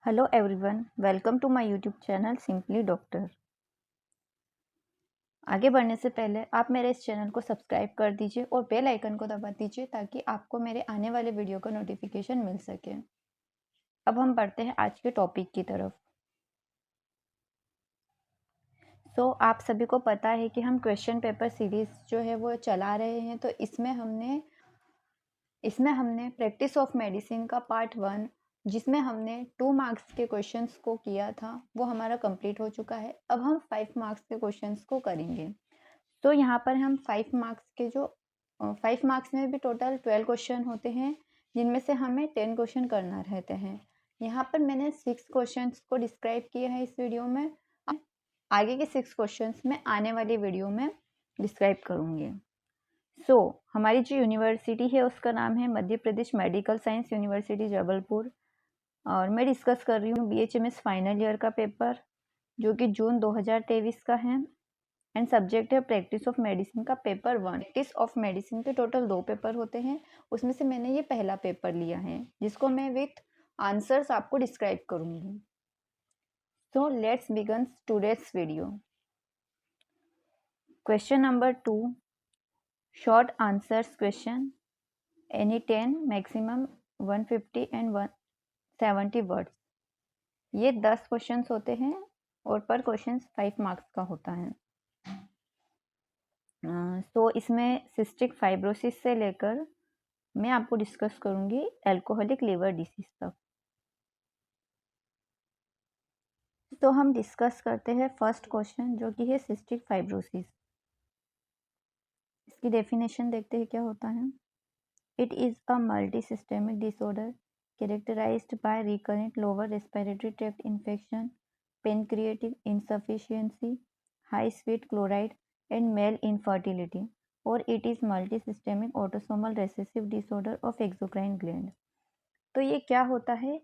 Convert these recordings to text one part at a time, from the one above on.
Hello everyone, welcome to my YouTube channel simply doctor. आगे बढ़ने से पहले आप मेरे इस चैनल को सब्सक्राइब कर दीजिए और बेल आइकन को दबा दीजिए ताकि आपको मेरे आने वाले वीडियो का नोटिफिकेशन मिल सके। अब हम बढ़ते हैं आज के टॉपिक की तरफ। आप सभी को पता है कि हम क्वेश्चन पेपर सीरीज जो है वो चला रहे हैं। तो इसमें हमने प्रैक्टिस ऑफ मेडिसिन का पार्ट 1, जिसमें हमने 2 मार्क्स के क्वेश्चंस को किया था, वो हमारा कंप्लीट हो चुका है। अब हम 5 मार्क्स के क्वेश्चंस को करेंगे। तो यहाँ पर हम 5 मार्क्स के 5 मार्क्स में भी टोटल 12 क्वेश्चन होते हैं, जिनमें से हमें 10 क्वेश्चन करना रहते हैं। यहाँ पर मैंने 6 क्वेश्चंस को डिस्क्राइब किया है इस वीडियो में। आगे के 6 क्वेश्चंस मैं आने वाली वीडियो में डिस्क्राइब करूँगी। हमारी जो यूनिवर्सिटी है उसका नाम है Madhya Pradesh medical science university Jabalpur. और मैं डिस्कस कर रही हूँ BHMS फाइनल ईयर का पेपर, जो कि जून 2023 का है। एंड सब्जेक्ट है प्रैक्टिस ऑफ मेडिसिन का पेपर 1। प्रैक्टिस ऑफ मेडिसिन के टोटल 2 पेपर होते हैं, उसमें से मैंने ये पहला पेपर लिया है, जिसको मैं विथ आंसर्स आपको डिस्क्राइब करूँगी। So let's begin today's video. Question number 2, short answers question, any 10, maximum 150 and 170 words. ये 10 क्वेश्चंस होते हैं और पर क्वेश्चन 5 मार्क्स का होता है। इसमें सिस्टिक फाइब्रोसिस से लेकर मैं आपको डिस्कस करूंगी अल्कोहलिक लिवर डिसीज तक। तो हम डिस्कस करते हैं फर्स्ट क्वेश्चन, जो कि है सिस्टिक फाइब्रोसिस। इसकी डेफिनेशन देखते हैं क्या होता है। It is a multi systemic disorder characterised by recurrent lower respiratory tract infection, pancreatic insufficiency, high sweat chloride and male infertility, और it is multi systemic autosomal recessive disorder of exocrine gland. तो ये क्या होता है,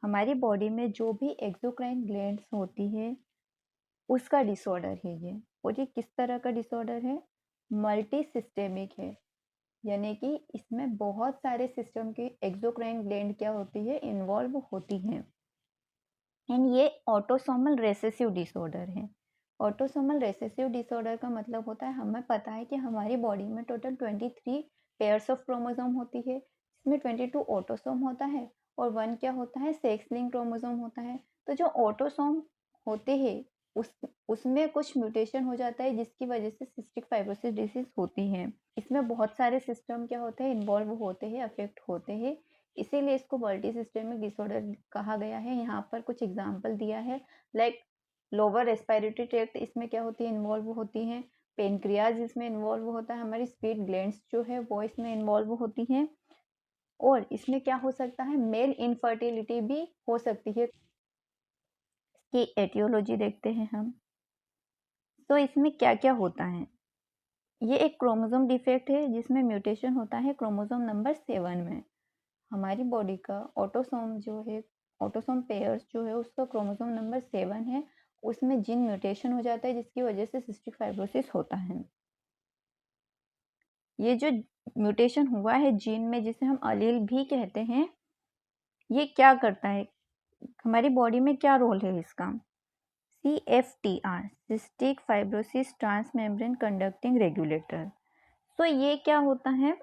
हमारी body में जो भी एक्सोक्राइन ग्लैंड्स होती है उसका डिसऑर्डर है ये। और ये किस तरह का डिसऑर्डर है, मल्टी सिस्टेमिक है, यानी कि इसमें बहुत सारे सिस्टम की एक्सोक्राइन ग्लैंड क्या होती है, इन्वॉल्व होती हैं। एंड ये ऑटोसोमल रेसेसिव डिसऑर्डर है। ऑटोसोमल रेसेसिव डिसऑर्डर का मतलब होता है, हमें पता है कि हमारी बॉडी में टोटल 23 पेयर्स ऑफ क्रोमोसोम होती है, जिसमें 22 ऑटोसोम होता है और 1 क्या होता है, सेक्स लिंक क्रोमोसोम होता है। तो जो ऑटोसोम होते हैं उसमें कुछ म्यूटेशन हो जाता है, जिसकी वजह से सिस्टिक फाइब्रोसिस डिसीज होती है। इसमें बहुत सारे सिस्टम क्या होते हैं, इन्वॉल्व होते हैं, अफेक्ट होते हैं, इसीलिए इसको मल्टी सिस्टेमिक डिसऑर्डर कहा गया है। यहाँ पर कुछ एग्जाम्पल दिया है, लाइक लोअर रेस्पिरेटरी ट्रैक्ट इसमें क्या होती है, इन्वॉल्व होती हैं। पेनक्रियाज इसमें इन्वॉल्व होता है, हमारी स्वीट ग्लैंड्स जो है वो इसमें इन्वॉल्व होती हैं। और इसमें क्या हो सकता है, मेल इनफर्टिलिटी भी हो सकती है। इसकी एटियोलॉजी देखते हैं हम। तो इसमें क्या क्या होता है, ये एक क्रोमोसोम डिफेक्ट है जिसमें म्यूटेशन होता है क्रोमोसोम नंबर 7 में। हमारी बॉडी का ऑटोसोम जो है, ऑटोसोम पेयर्स जो है उसका क्रोमोसोम नंबर 7 है, उसमें जीन म्यूटेशन हो जाता है, जिसकी वजह से सिस्टिक फाइब्रोसिस होता है। ये जो म्यूटेशन हुआ है जीन में, जिसे हम अलील भी कहते हैं, ये क्या करता है, हमारी बॉडी में क्या रोल है इसका। CFTR, cystic fibrosis transmembrane conducting regulator. तो ये क्या होता है,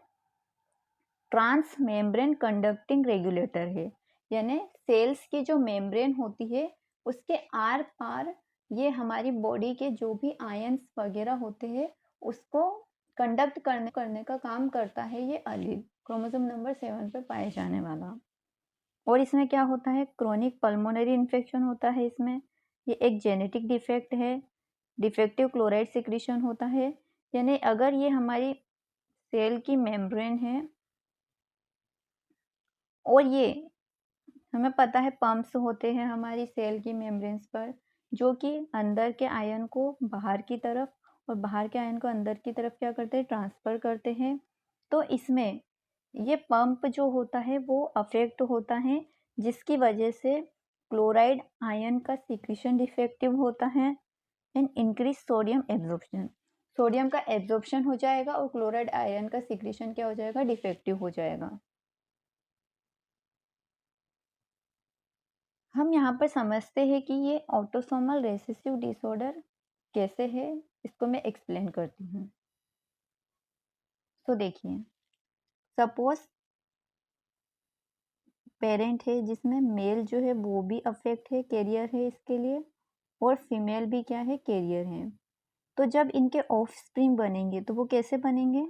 ट्रांस मेम्ब्रेन कंडक्टिंग रेगुलेटर है, यानी सेल्स की जो मेम्ब्रेन होती है उसके आर पार ये हमारी बॉडी के जो भी आयंस वगैरह होते हैं उसको कंडक्ट करने का काम करता है ये अलील, क्रोमोसोम नंबर 7 पे पाए जाने वाला। और इसमें क्या होता है, क्रोनिक पल्मोनरी इन्फेक्शन होता है इसमें। ये एक जेनेटिक डिफेक्ट है, डिफेक्टिव क्लोराइड सिक्रीशन होता है, यानी अगर ये हमारी सेल की मेम्ब्रेन है और ये हमें पता है पंप्स होते हैं हमारी सेल की मेम्ब्रेन्स पर, जो कि अंदर के आयन को बाहर की तरफ और बाहर के आयन को अंदर की तरफ क्या करते हैं, ट्रांसफर करते हैं। तो इसमें ये पंप जो होता है वो अफेक्ट होता है, जिसकी वजह से क्लोराइड आयन का सिक्रीशन डिफेक्टिव होता है and increase sodium absorption. Sodium का एब्जॉर्प्शन हो जाएगा और क्लोराइड आयन का सिक्रीशन क्या हो जाएगा, डिफेक्टिव हो जाएगा। हम यहाँ पर समझते हैं कि ये ऑटोसोमल रिसेसिव डिसऑर्डर कैसे है, इसको मैं एक्सप्लेन करती हूँ। तो देखिए, सपोज पेरेंट है जिसमें मेल जो है वो भी अफेक्ट है, कैरियर है इसके लिए, और फीमेल भी क्या है, कैरियर है। तो जब इनके ऑफस्प्रिंग बनेंगे तो वो कैसे बनेंगे?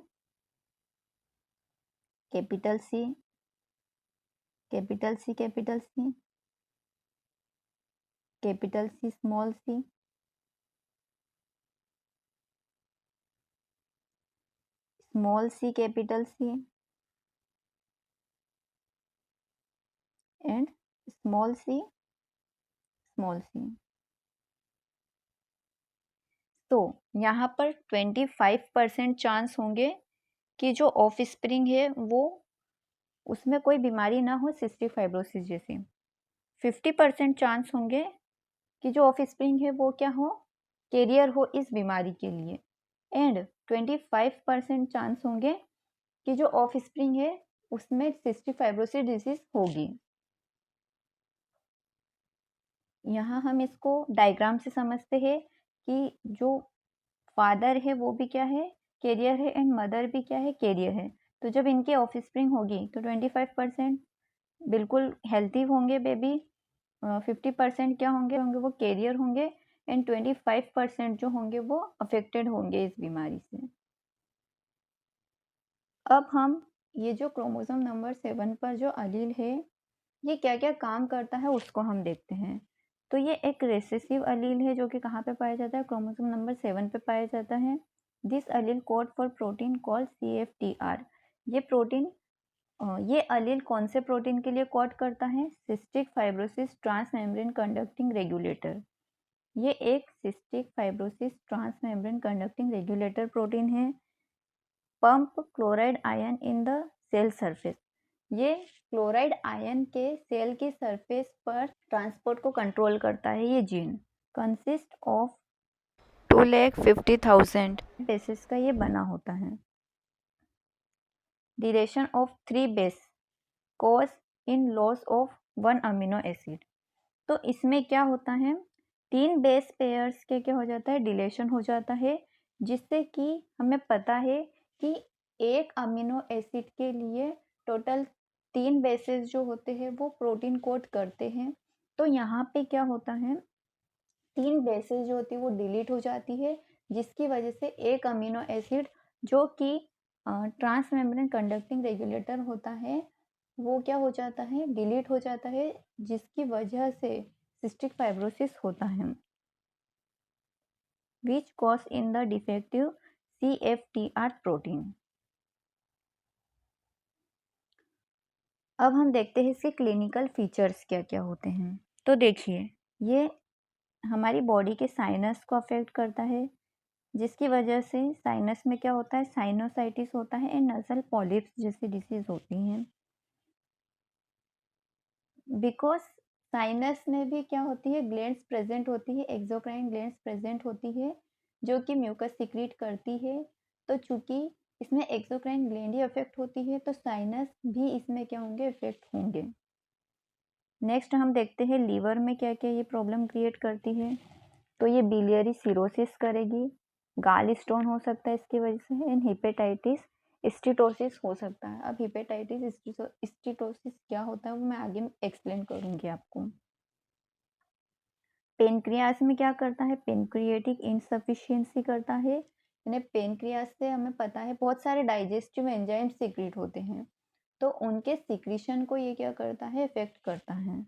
Capital C, capital C, capital C, capital C, small C, small C, capital C, and small C, small C. तो यहाँ पर 25% चांस होंगे कि जो ऑफ स्प्रिंग है वो उसमें कोई बीमारी ना हो, सिस्टिक फाइब्रोसिस जैसी। 50% चांस होंगे कि जो ऑफ स्प्रिंग है वो क्या हो, कैरियर हो इस बीमारी के लिए। एंड 25% चांस होंगे कि जो ऑफ स्प्रिंग है उसमें सिस्टिक फाइब्रोसिस डिजीज होगी। यहाँ हम इसको डायग्राम से समझते हैं कि जो फादर है वो भी क्या है, कैरियर है, एंड मदर भी क्या है, कैरियर है। तो जब इनकी ऑफस्प्रिंग होगी तो 25% बिल्कुल हेल्थी होंगे बेबी, 50% क्या होंगे होंगे वो कैरियर होंगे, एंड 25% जो होंगे वो अफेक्टेड होंगे इस बीमारी से। अब हम ये जो क्रोमोसोम नंबर 7 पर जो अलील है ये क्या क्या काम करता है उसको हम देखते हैं। तो ये एक रेसेसिव अलील है जो कि कहाँ पे पाया जाता है, क्रोमोसोम नंबर 7 पे पाया जाता है। This allele code for protein called CFTR। ये प्रोटीन ये अलील कौन से प्रोटीन के लिए कोड करता है, cystic fibrosis transmembrane conducting regulator. ये एक cystic fibrosis transmembrane conducting regulator protein है। Pump chloride ion in the cell surface. ये क्लोराइड आयन के सेल की सरफेस पर ट्रांसपोर्ट को कंट्रोल करता है। ये जीन कंसिस्ट ऑफ 2,50,000 बेसिस का ये बना होता है। Deletion of 3 base cause in loss of 1 amino acid. तो इसमें क्या होता है, 3 बेस पेयर्स के क्या हो जाता है, डिलेशन हो जाता है, जिससे कि हमें पता है कि एक अमीनो एसिड के लिए टोटल 3 बेसेस जो होते हैं वो प्रोटीन कोड करते हैं। तो यहाँ पे क्या होता है, 3 बेसेस जो होती है वो डिलीट हो जाती है, जिसकी वजह से एक अमीनो एसिड जो कि ट्रांसमेम्ब्रेन कंडक्टिंग रेगुलेटर होता है वो क्या हो जाता है, डिलीट हो जाता है, जिसकी वजह से सिस्टिक फाइब्रोसिस होता है, which cause in the defective CFTR protein. अब हम देखते हैं इसके क्लिनिकल फीचर्स क्या क्या होते हैं। तो देखिए, ये हमारी बॉडी के साइनस को अफेक्ट करता है, जिसकी वजह से साइनस में क्या होता है, साइनोसाइटिस होता है, एंड नसल पॉलिप्स जैसी डिसीज होती हैं। बिकॉज साइनस में भी क्या होती है, ग्लैंड्स प्रेजेंट होती है, एक्सोक्राइन ग्लैंड्स प्रेजेंट होती है जो कि म्यूकस सिक्रीट करती है। तो चूंकि इसमें एक्सोक्राइन ग्लैंड ही अफेक्ट होती है तो साइनस भी इसमें क्या होंगे, इफेक्ट होंगे। नेक्स्ट हम देखते हैं लीवर में क्या क्या ये प्रॉब्लम क्रिएट करती है। तो ये बिलियरी सिरोसिस करेगी, गाल स्टोन हो सकता है इसकी वजह से, एंड हिपेटाइटिस स्टीटोसिस हो सकता है। अब हिपेटाइटिस स्टीटोसिस क्या होता है वो मैं आगे एक्सप्लेन करूंगी आपको। पेनक्रियास में क्या करता है, पेनक्रिएटिक इनसफिशियंसी करता है, यानी पेनक्रियास से हमें पता है बहुत सारे डाइजेस्टिव एंजाइम सीक्रेट होते हैं, तो उनके सीक्रेशन को ये क्या करता है, इफेक्ट करता है।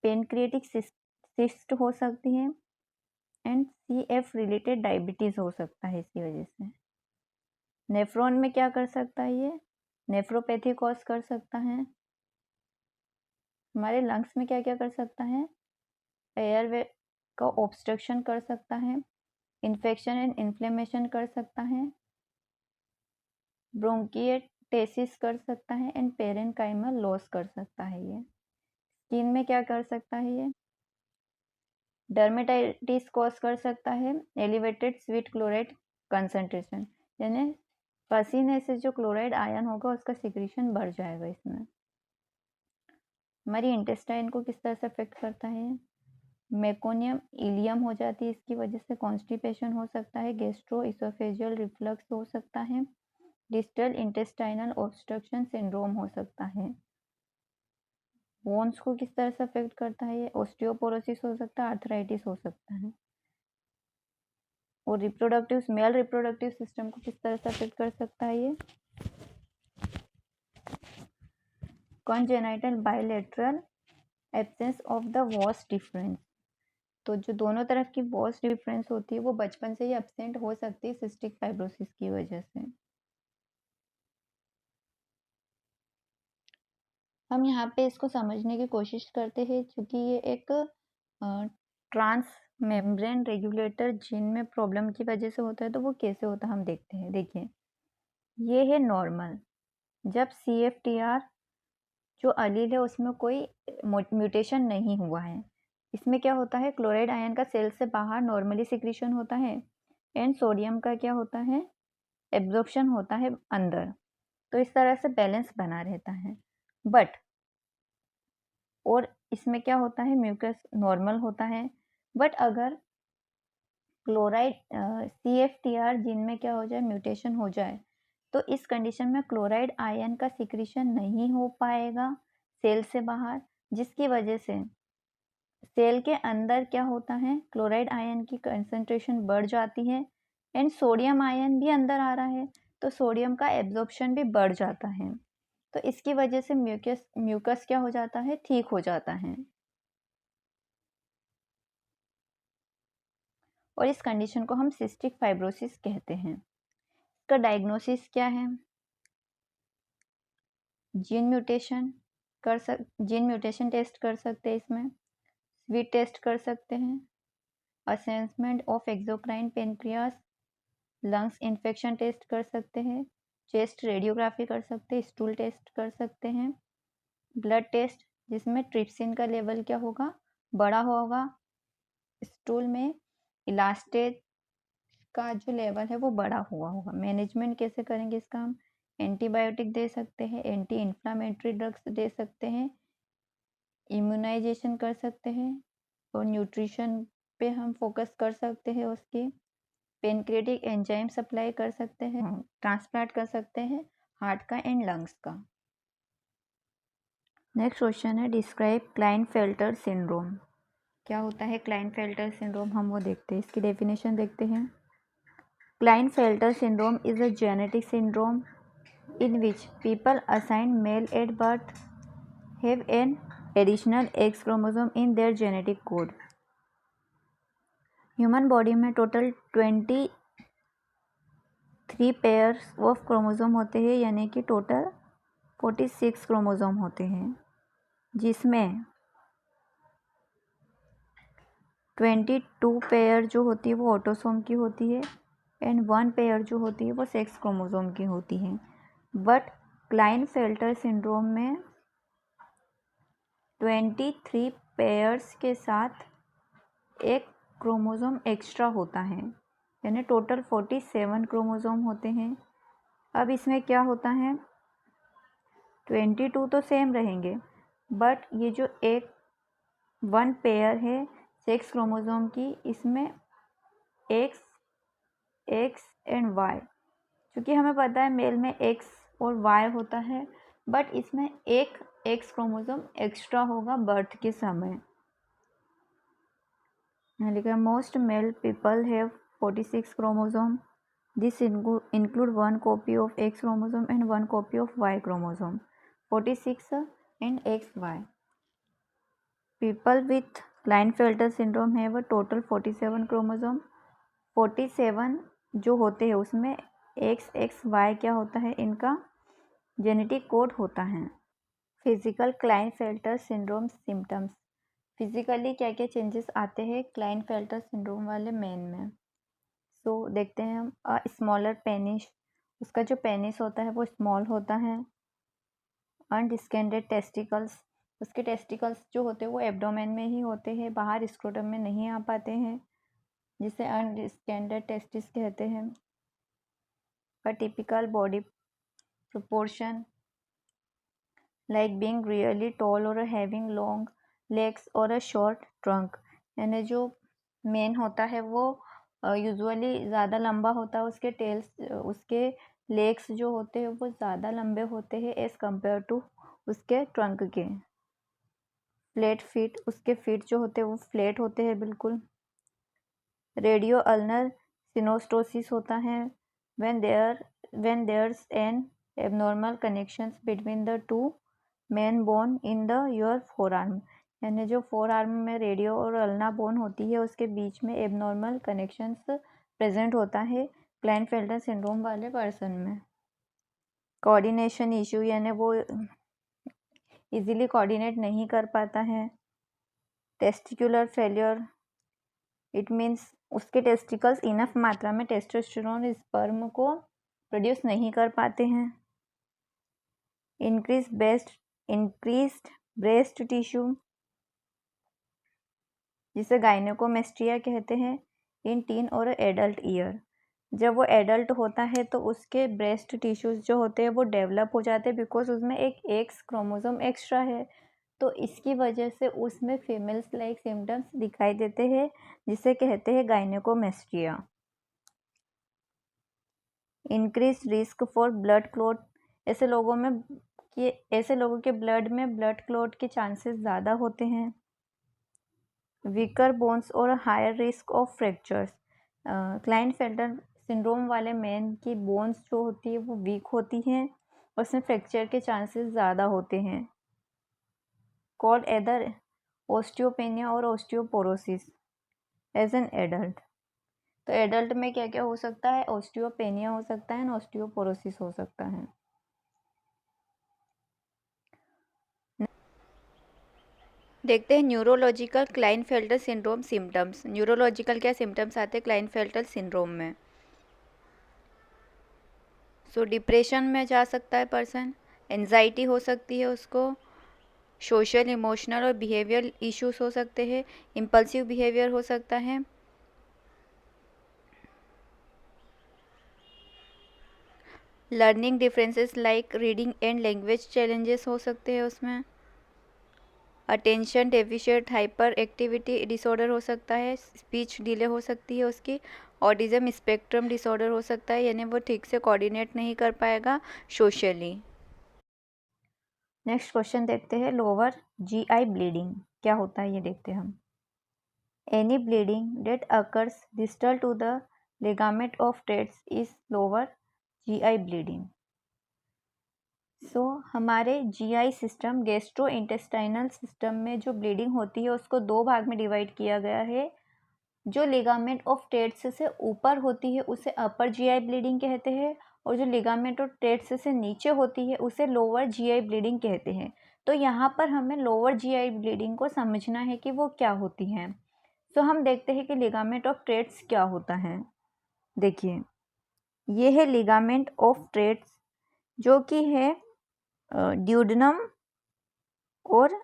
पेनक्रिएटिक सिस्ट हो सकती है, एंड CF रिलेटेड डायबिटीज हो सकता है इसकी वजह से। नेफ्रॉन में क्या कर सकता है, ये नेफ्रोपैथी कॉज कर सकता है। हमारे लंग्स में क्या क्या कर सकता है, एयरवे का ऑब्स्ट्रक्शन कर सकता है, इन्फेक्शन एंड इन्फ्लेमेशन कर सकता है, ब्रोंकिएटेसिस कर सकता है, एंड पेरेन्काइमल लॉस कर सकता है। ये स्किन में क्या कर सकता है, ये डर्मेटाइटिस कॉज कर सकता है, एलिवेटेड स्वीट क्लोराइड कंसंट्रेशन, यानी पसीने से जो क्लोराइड आयन होगा उसका सिक्रीशन बढ़ जाएगा इसमें। हमारी इंटेस्टाइन को किस तरह से अफेक्ट करता है? मेकोनियम इलियम हो जाती है, इसकी वजह से कॉन्स्टिपेशन हो सकता है, गैस्ट्रो इसोफेजियल रिफ्लक्स हो सकता है, डिस्टल इंटेस्टाइनल ऑब्स्ट्रक्शन सिंड्रोम हो सकता है। बोन्स को किस तरह से अफेक्ट करता है? ये ऑस्टियोपोरोसिस हो सकता है, आर्थराइटिस हो सकता है। और मेल रिप्रोडक्टिव सिस्टम को किस तरह से अफेक्ट कर सकता है? ये congenital bilateral absence of the was difference. तो जो दोनों तरफ की वॉस डिफरेंस होती है वो बचपन से ही एब्सेंट हो सकती है सिस्टिक फाइब्रोसिस की वजह से। हम यहाँ पे इसको समझने की कोशिश करते हैं, क्योंकि ये एक ट्रांस मेम्ब्रेन रेगुलेटर जीन में प्रॉब्लम की वजह से होता है। तो वो कैसे होता है हम देखते हैं। देखिए, ये है नॉर्मल। जब CFTR जो अलील है उसमें कोई म्यूटेशन नहीं हुआ है, इसमें क्या होता है, क्लोराइड आयन का सेल से बाहर नॉर्मली सिक्रीशन होता है एंड सोडियम का क्या होता है, एब्जॉर्प्शन होता है अंदर। तो इस तरह से बैलेंस बना रहता है। बट और इसमें क्या होता है, म्यूकस नॉर्मल होता है। बट अगर क्लोराइड CFTR जीन में क्या हो जाए, म्यूटेशन हो जाए, तो इस कंडीशन में क्लोराइड आयन का सिक्रीशन नहीं हो पाएगा सेल से बाहर, जिसकी वजह से सेल के अंदर क्या होता है, क्लोराइड आयन की कंसंट्रेशन बढ़ जाती है एंड सोडियम आयन भी अंदर आ रहा है, तो सोडियम का एब्जॉर्प्शन भी बढ़ जाता है। तो इसकी वजह से म्यूकस क्या हो जाता है, ठीक हो जाता है। और इस कंडीशन को हम सिस्टिक फाइब्रोसिस कहते हैं। इसका डायग्नोसिस क्या है? जीन म्यूटेशन टेस्ट कर सकते हैं, इसमें स्वीट टेस्ट कर सकते हैं, assessment of exocrine pancreas, lungs infection test कर सकते हैं, चेस्ट रेडियोग्राफी कर सकते हैं, स्टूल टेस्ट कर सकते हैं, ब्लड टेस्ट जिसमें ट्रिप्सिन का लेवल क्या होगा, बड़ा होगा, स्टूल में इलास्टेज का जो लेवल है वो बड़ा हुआ होगा। मैनेजमेंट कैसे करेंगे इसका? हम एंटीबायोटिक दे सकते हैं, एंटी इन्फ्लामेटरी ड्रग्स दे सकते हैं, इम्यूनाइजेशन कर सकते हैं, और न्यूट्रिशन पे हम फोकस कर सकते हैं उसकी, पेनक्रियाटिक एंजाइम सप्लाई कर सकते हैं, ट्रांसप्लांट कर सकते हैं हार्ट का एंड लंग्स का। नेक्स्ट क्वेश्चन है, डिस्क्राइब क्लाइनफेल्टर सिंड्रोम। क्या होता है क्लाइनफेल्टर सिंड्रोम, हम वो देखते हैं, इसकी डेफिनेशन देखते हैं। Klinefelter syndrome is a genetic syndrome in which people assigned male at birth have an additional X chromosome in their genetic code. Human body में टोटल 23 पेयर्स ऑफ क्रोमोसोम होते हैं, यानी कि टोटल 46 क्रोमोसोम होते हैं, जिसमें 22 पेयर जो होती है वो ऑटोसोम की होती है एंड 1 पेयर जो होती है वो सेक्स क्रोमोसोम की होती है। बट क्लाइनफेल्टर सिंड्रोम में 23 पेयर्स के साथ एक क्रोमोसोम एक्स्ट्रा होता है, यानी टोटल 47 क्रोमोसोम होते हैं। अब इसमें क्या होता है, 22 तो सेम रहेंगे, बट ये जो एक 1 पेयर है सेक्स क्रोमोसोम की, इसमें एक्स एंड वाई, क्योंकि हमें पता है मेल में एक्स और वाई होता है, बट इसमें एक एक्स क्रोमोसोम एक्स्ट्रा होगा बर्थ के समय। लिखा most male people have 46 chromosome, this include 1 copy of X chromosome and 1 copy of Y chromosome, 46 and XY. People with Klinefelter syndrome have a total 47 chromosome. 47 जो होते हैं उसमें XY क्या होता है, इनका जेनेटिक कोड होता है। Physical Klinefelter syndrome symptoms, physically क्या क्या चेंजेस आते हैं क्लाइनफेल्टर सिंड्रोम वाले मैन में। सो देखते हैं हम, स्मॉलर पेनिस, उसका जो पेनिस होता है वो स्मॉल होता है। अनडिस्केंडेड टेस्टिकल्स, उसके टेस्टिकल्स जो होते हैं वो एब्डोमेन में ही होते हैं, बाहर स्क्रोटम में नहीं आ पाते हैं, जिसे अनडिस्केंडेड टेस्टिस कहते हैं। A typical body proportion, like being really tall और हैविंग लॉन्ग लेग्स और अ शॉर्ट ट्रंक। यानी जो मैन होता है वो यूजुअली ज़्यादा लंबा होता है, उसके लेग्स जो होते हैं वो ज़्यादा लंबे होते हैं एज़ कम्पेयर टू उसके ट्रंक के। फ्लैट फीट, उसके फीट जो होते हैं वो फ्लैट होते हैं बिल्कुल। रेडियो अल्नर सिनोस्टोसिस होता है when there's an abnormal connections between the two main bone in the your forearm। यानी जो फोर आर्म में रेडियो और अल्ना बोन होती है उसके बीच में एबनॉर्मल कनेक्शंस प्रेजेंट होता है क्लाइनफेल्टर सिंड्रोम वाले पर्सन में। कोऑर्डिनेशन इशू, यानी वो इजीली कोऑर्डिनेट नहीं कर पाता है। टेस्टिकुलर फेलियर, इट मीन्स उसके टेस्टिकल्स इनफ मात्रा में टेस्टोस्टेरोन स्पर्म को प्रोड्यूस नहीं कर पाते हैं। इंक्रीज्ड ब्रेस्ट टिश्यू, जिसे गायनेकोमेस्ट्रिया कहते हैं, इन टीन और एडल्ट ईयर। जब वो एडल्ट होता है तो उसके ब्रेस्ट टिश्यूज जो होते हैं वो डेवलप हो जाते हैं बिकॉज उसमें एक एक्स क्रोमोसोम एक्स्ट्रा है, तो इसकी वजह से उसमें फीमेल्स लाइक सिम्टम्स दिखाई देते हैं जिसे कहते हैं gynaecomastia. Increase risk for blood clot, ऐसे लोगों के ब्लड में ब्लड क्लॉट के चांसेस ज़्यादा होते हैं। वीकर बोन्स और higher risk of fractures, Klinefelter syndrome वाले मैन की बोन्स जो होती है वो वीक होती हैं और उसमें फ्रैक्चर के चांसेस ज़्यादा होते हैं। कॉल्ड एदर ओस्टियोपेनिया और ओस्टियोपोरोसिस एज एन एडल्ट। तो एडल्ट में क्या क्या हो सकता है? ओस्टियोपेनिया हो सकता है, ओस्टियोपोरोसिस हो सकता है। देखते हैं neurological Klinefelter syndrome symptoms. Neurological क्या सिम्टम्स आते हैं क्लाइनफेल्टर सिंड्रोम में? सो डिप्रेशन में जा सकता है पर्सन, एंजाइटी हो सकती है उसको, सोशल इमोशनल और बिहेवियर इश्यूज हो सकते हैं, इम्पल्सिव बिहेवियर हो सकता है, learning differences like reading and language challenges हो सकते हैं उसमें, attention deficient hyper activity disorder हो सकता है, स्पीच डिले हो सकती है उसकी, ऑटिज्म स्पेक्ट्रम डिसऑर्डर हो सकता है, यानी वो ठीक से कोऑर्डिनेट नहीं कर पाएगा सोशली। नेक्स्ट क्वेश्चन देखते हैं, लोअर जीआई ब्लीडिंग क्या होता है ये देखते हैं हम। Any bleeding that occurs distal to the ligament of Treitz is lower GI bleeding. So हमारे GI system, gastro intestinal system में जो ब्लीडिंग होती है उसको दो भाग में डिवाइड किया गया है। जो लिगामेंट ऑफ टेट्स से ऊपर होती है उसे अपर जीआई ब्लीडिंग कहते हैं और जो लिगामेंट ऑफ टेट्स से नीचे होती है उसे लोअर जीआई ब्लीडिंग कहते हैं। तो यहाँ पर हमें लोअर जीआई ब्लीडिंग को समझना है कि वो क्या होती है। तो हम देखते हैं कि लिगामेंट ऑफ टेट्स क्या होता है। देखिए, ये है लिगामेंट ऑफ टेट्स जो कि है ड्यूडनम और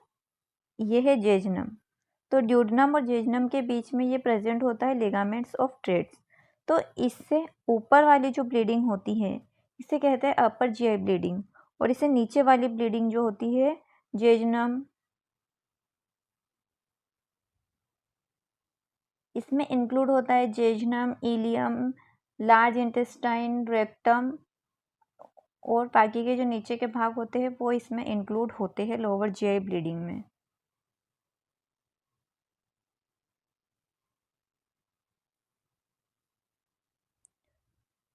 ये है जेजनम। तो ड्यूडनम और जेजनम के बीच में ये प्रेजेंट होता है लिगामेंट्स ऑफ टेट्स। तो इससे ऊपर वाली जो ब्लीडिंग होती है इसे कहते हैं अपर जीआई ब्लीडिंग और इससे नीचे वाली ब्लीडिंग जो होती है जेजनम, इसमें इंक्लूड होता है जेजनम, इलियम, लार्ज इंटेस्टाइन, रेक्टम और बाकी के जो नीचे के भाग होते हैं वो इसमें इंक्लूड होते हैं लोअर जीआई ब्लीडिंग में।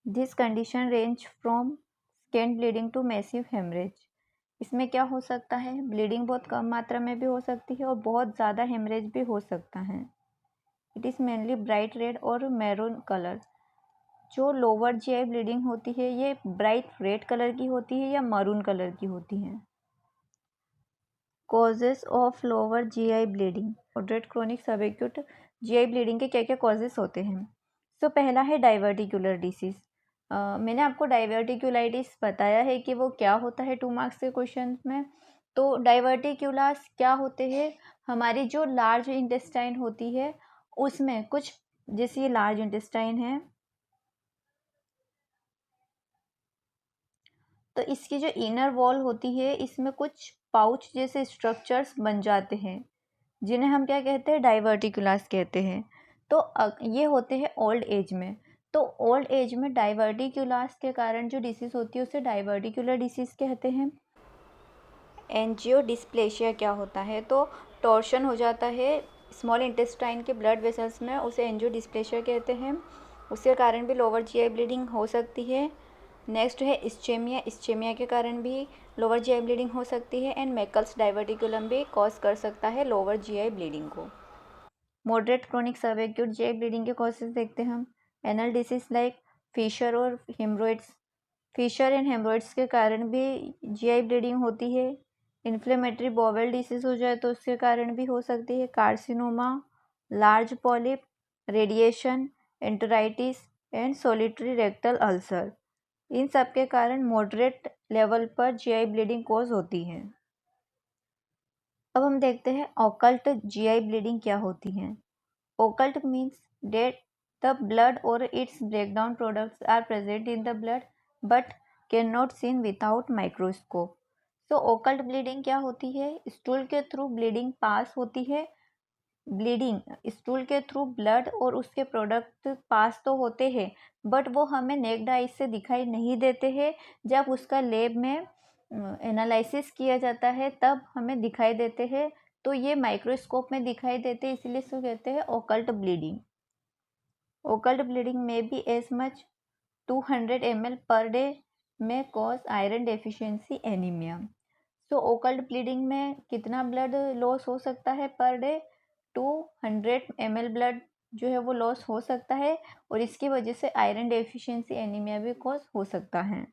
This condition range from scant bleeding to massive haemorrhage. इसमें क्या हो सकता है? ब्लीडिंग बहुत कम मात्रा में भी हो सकती है और बहुत ज़्यादा हेमरेज भी हो सकता है। It is mainly bright red और मैरून कलर। जो लोअर जीआई ब्लीडिंग होती है ये ब्राइट रेड कलर की होती है या मैरून कलर की होती है। Causes of lower GI bleeding, moderate chronic सब एक्यूट जीआई ब्लीडिंग के क्या क्या कॉजेस होते हैं? तो पहला है डाइवर्टिकुलर डिसीज़। मैंने आपको डाइवर्टिकुलाइटिस बताया है कि वो क्या होता है 2 मार्क्स के क्वेश्चन में। तो डाइवर्टिकुलास क्या होते हैं? हमारी जो लार्ज इंटेस्टाइन होती है उसमें कुछ, जैसे ये लार्ज इंटेस्टाइन है तो इसकी जो इनर वॉल होती है इसमें कुछ पाउच जैसे स्ट्रक्चर्स बन जाते हैं, जिन्हें हम क्या कहते हैं, डाइवर्टिकुलास कहते हैं। तो ये होते हैं ओल्ड एज में। तो ओल्ड एज में डाइवर्टिकुलास के कारण जो डिसीज़ होती है उसे डाइवर्टिकुलर डिसीज़ कहते हैं। एंजियोडिस्प्लेशिया क्या होता है, तो टॉर्शन हो जाता है स्मॉल इंटेस्टाइन के ब्लड वेसल्स में, उसे एंजियोडिस्प्लेशिया कहते हैं। उसके कारण भी लोअर जीआई ब्लीडिंग हो सकती है। नेक्स्ट है इस्चेमिया, इस्चेमिया के कारण भी लोअर जीआई ब्लीडिंग हो सकती है। एंड मैकल्स डाइवर्टिकुलम भी कॉज कर सकता है लोअर जीआई ब्लीडिंग को। मॉडरेट क्रोनिक सब एक्यूट जीआई ब्लीडिंग के कॉजेज देखते हैं हम। एनल डिसीज लाइक फिशर और हेमरोइड्स, फिशर एंड हेमरोइड्स के कारण भी जीआई ब्लीडिंग होती है। इन्फ्लेमेटरी बॉवेल डिसीज हो जाए तो उसके कारण भी हो सकती है। Carcinoma, large polyp, radiation, enteritis and solitary rectal ulcer, इन सब के कारण मॉडरेट लेवल पर जीआई ब्लीडिंग कॉज होती है। अब हम देखते हैं ऑकल्ट जीआई ब्लीडिंग क्या होती है। Occult means that the blood और its breakdown products are present in the blood but can not seen without microscope. तो ऑकल्ट ब्लीडिंग क्या होती है, स्टूल के थ्रू ब्लीडिंग पास होती है। ब्लीडिंग स्टूल के थ्रू ब्लड और उसके प्रोडक्ट पास तो होते हैं बट वो हमें नेक्ड आई से दिखाई नहीं देते हैं। जब उसका लैब में एनालिसिस किया जाता है तब हमें दिखाई देते हैं। तो ये माइक्रोस्कोप में दिखाई देते हैं, इसलिए इसको कहते हैं ऑकल्ट ब्लीडिंग। ऑकल्ट ब्लीडिंग में भी as much 200 ml per day में कॉज आयरन डेफिशिएंसी एनीमिया। तो ऑकल्ट ब्लीडिंग में कितना ब्लड लॉस हो सकता है पर डे, 200 ml ब्लड जो है वो लॉस हो सकता है और इसकी वजह से आयरन डेफिशिएंसी एनीमिया भी कॉज हो सकता है।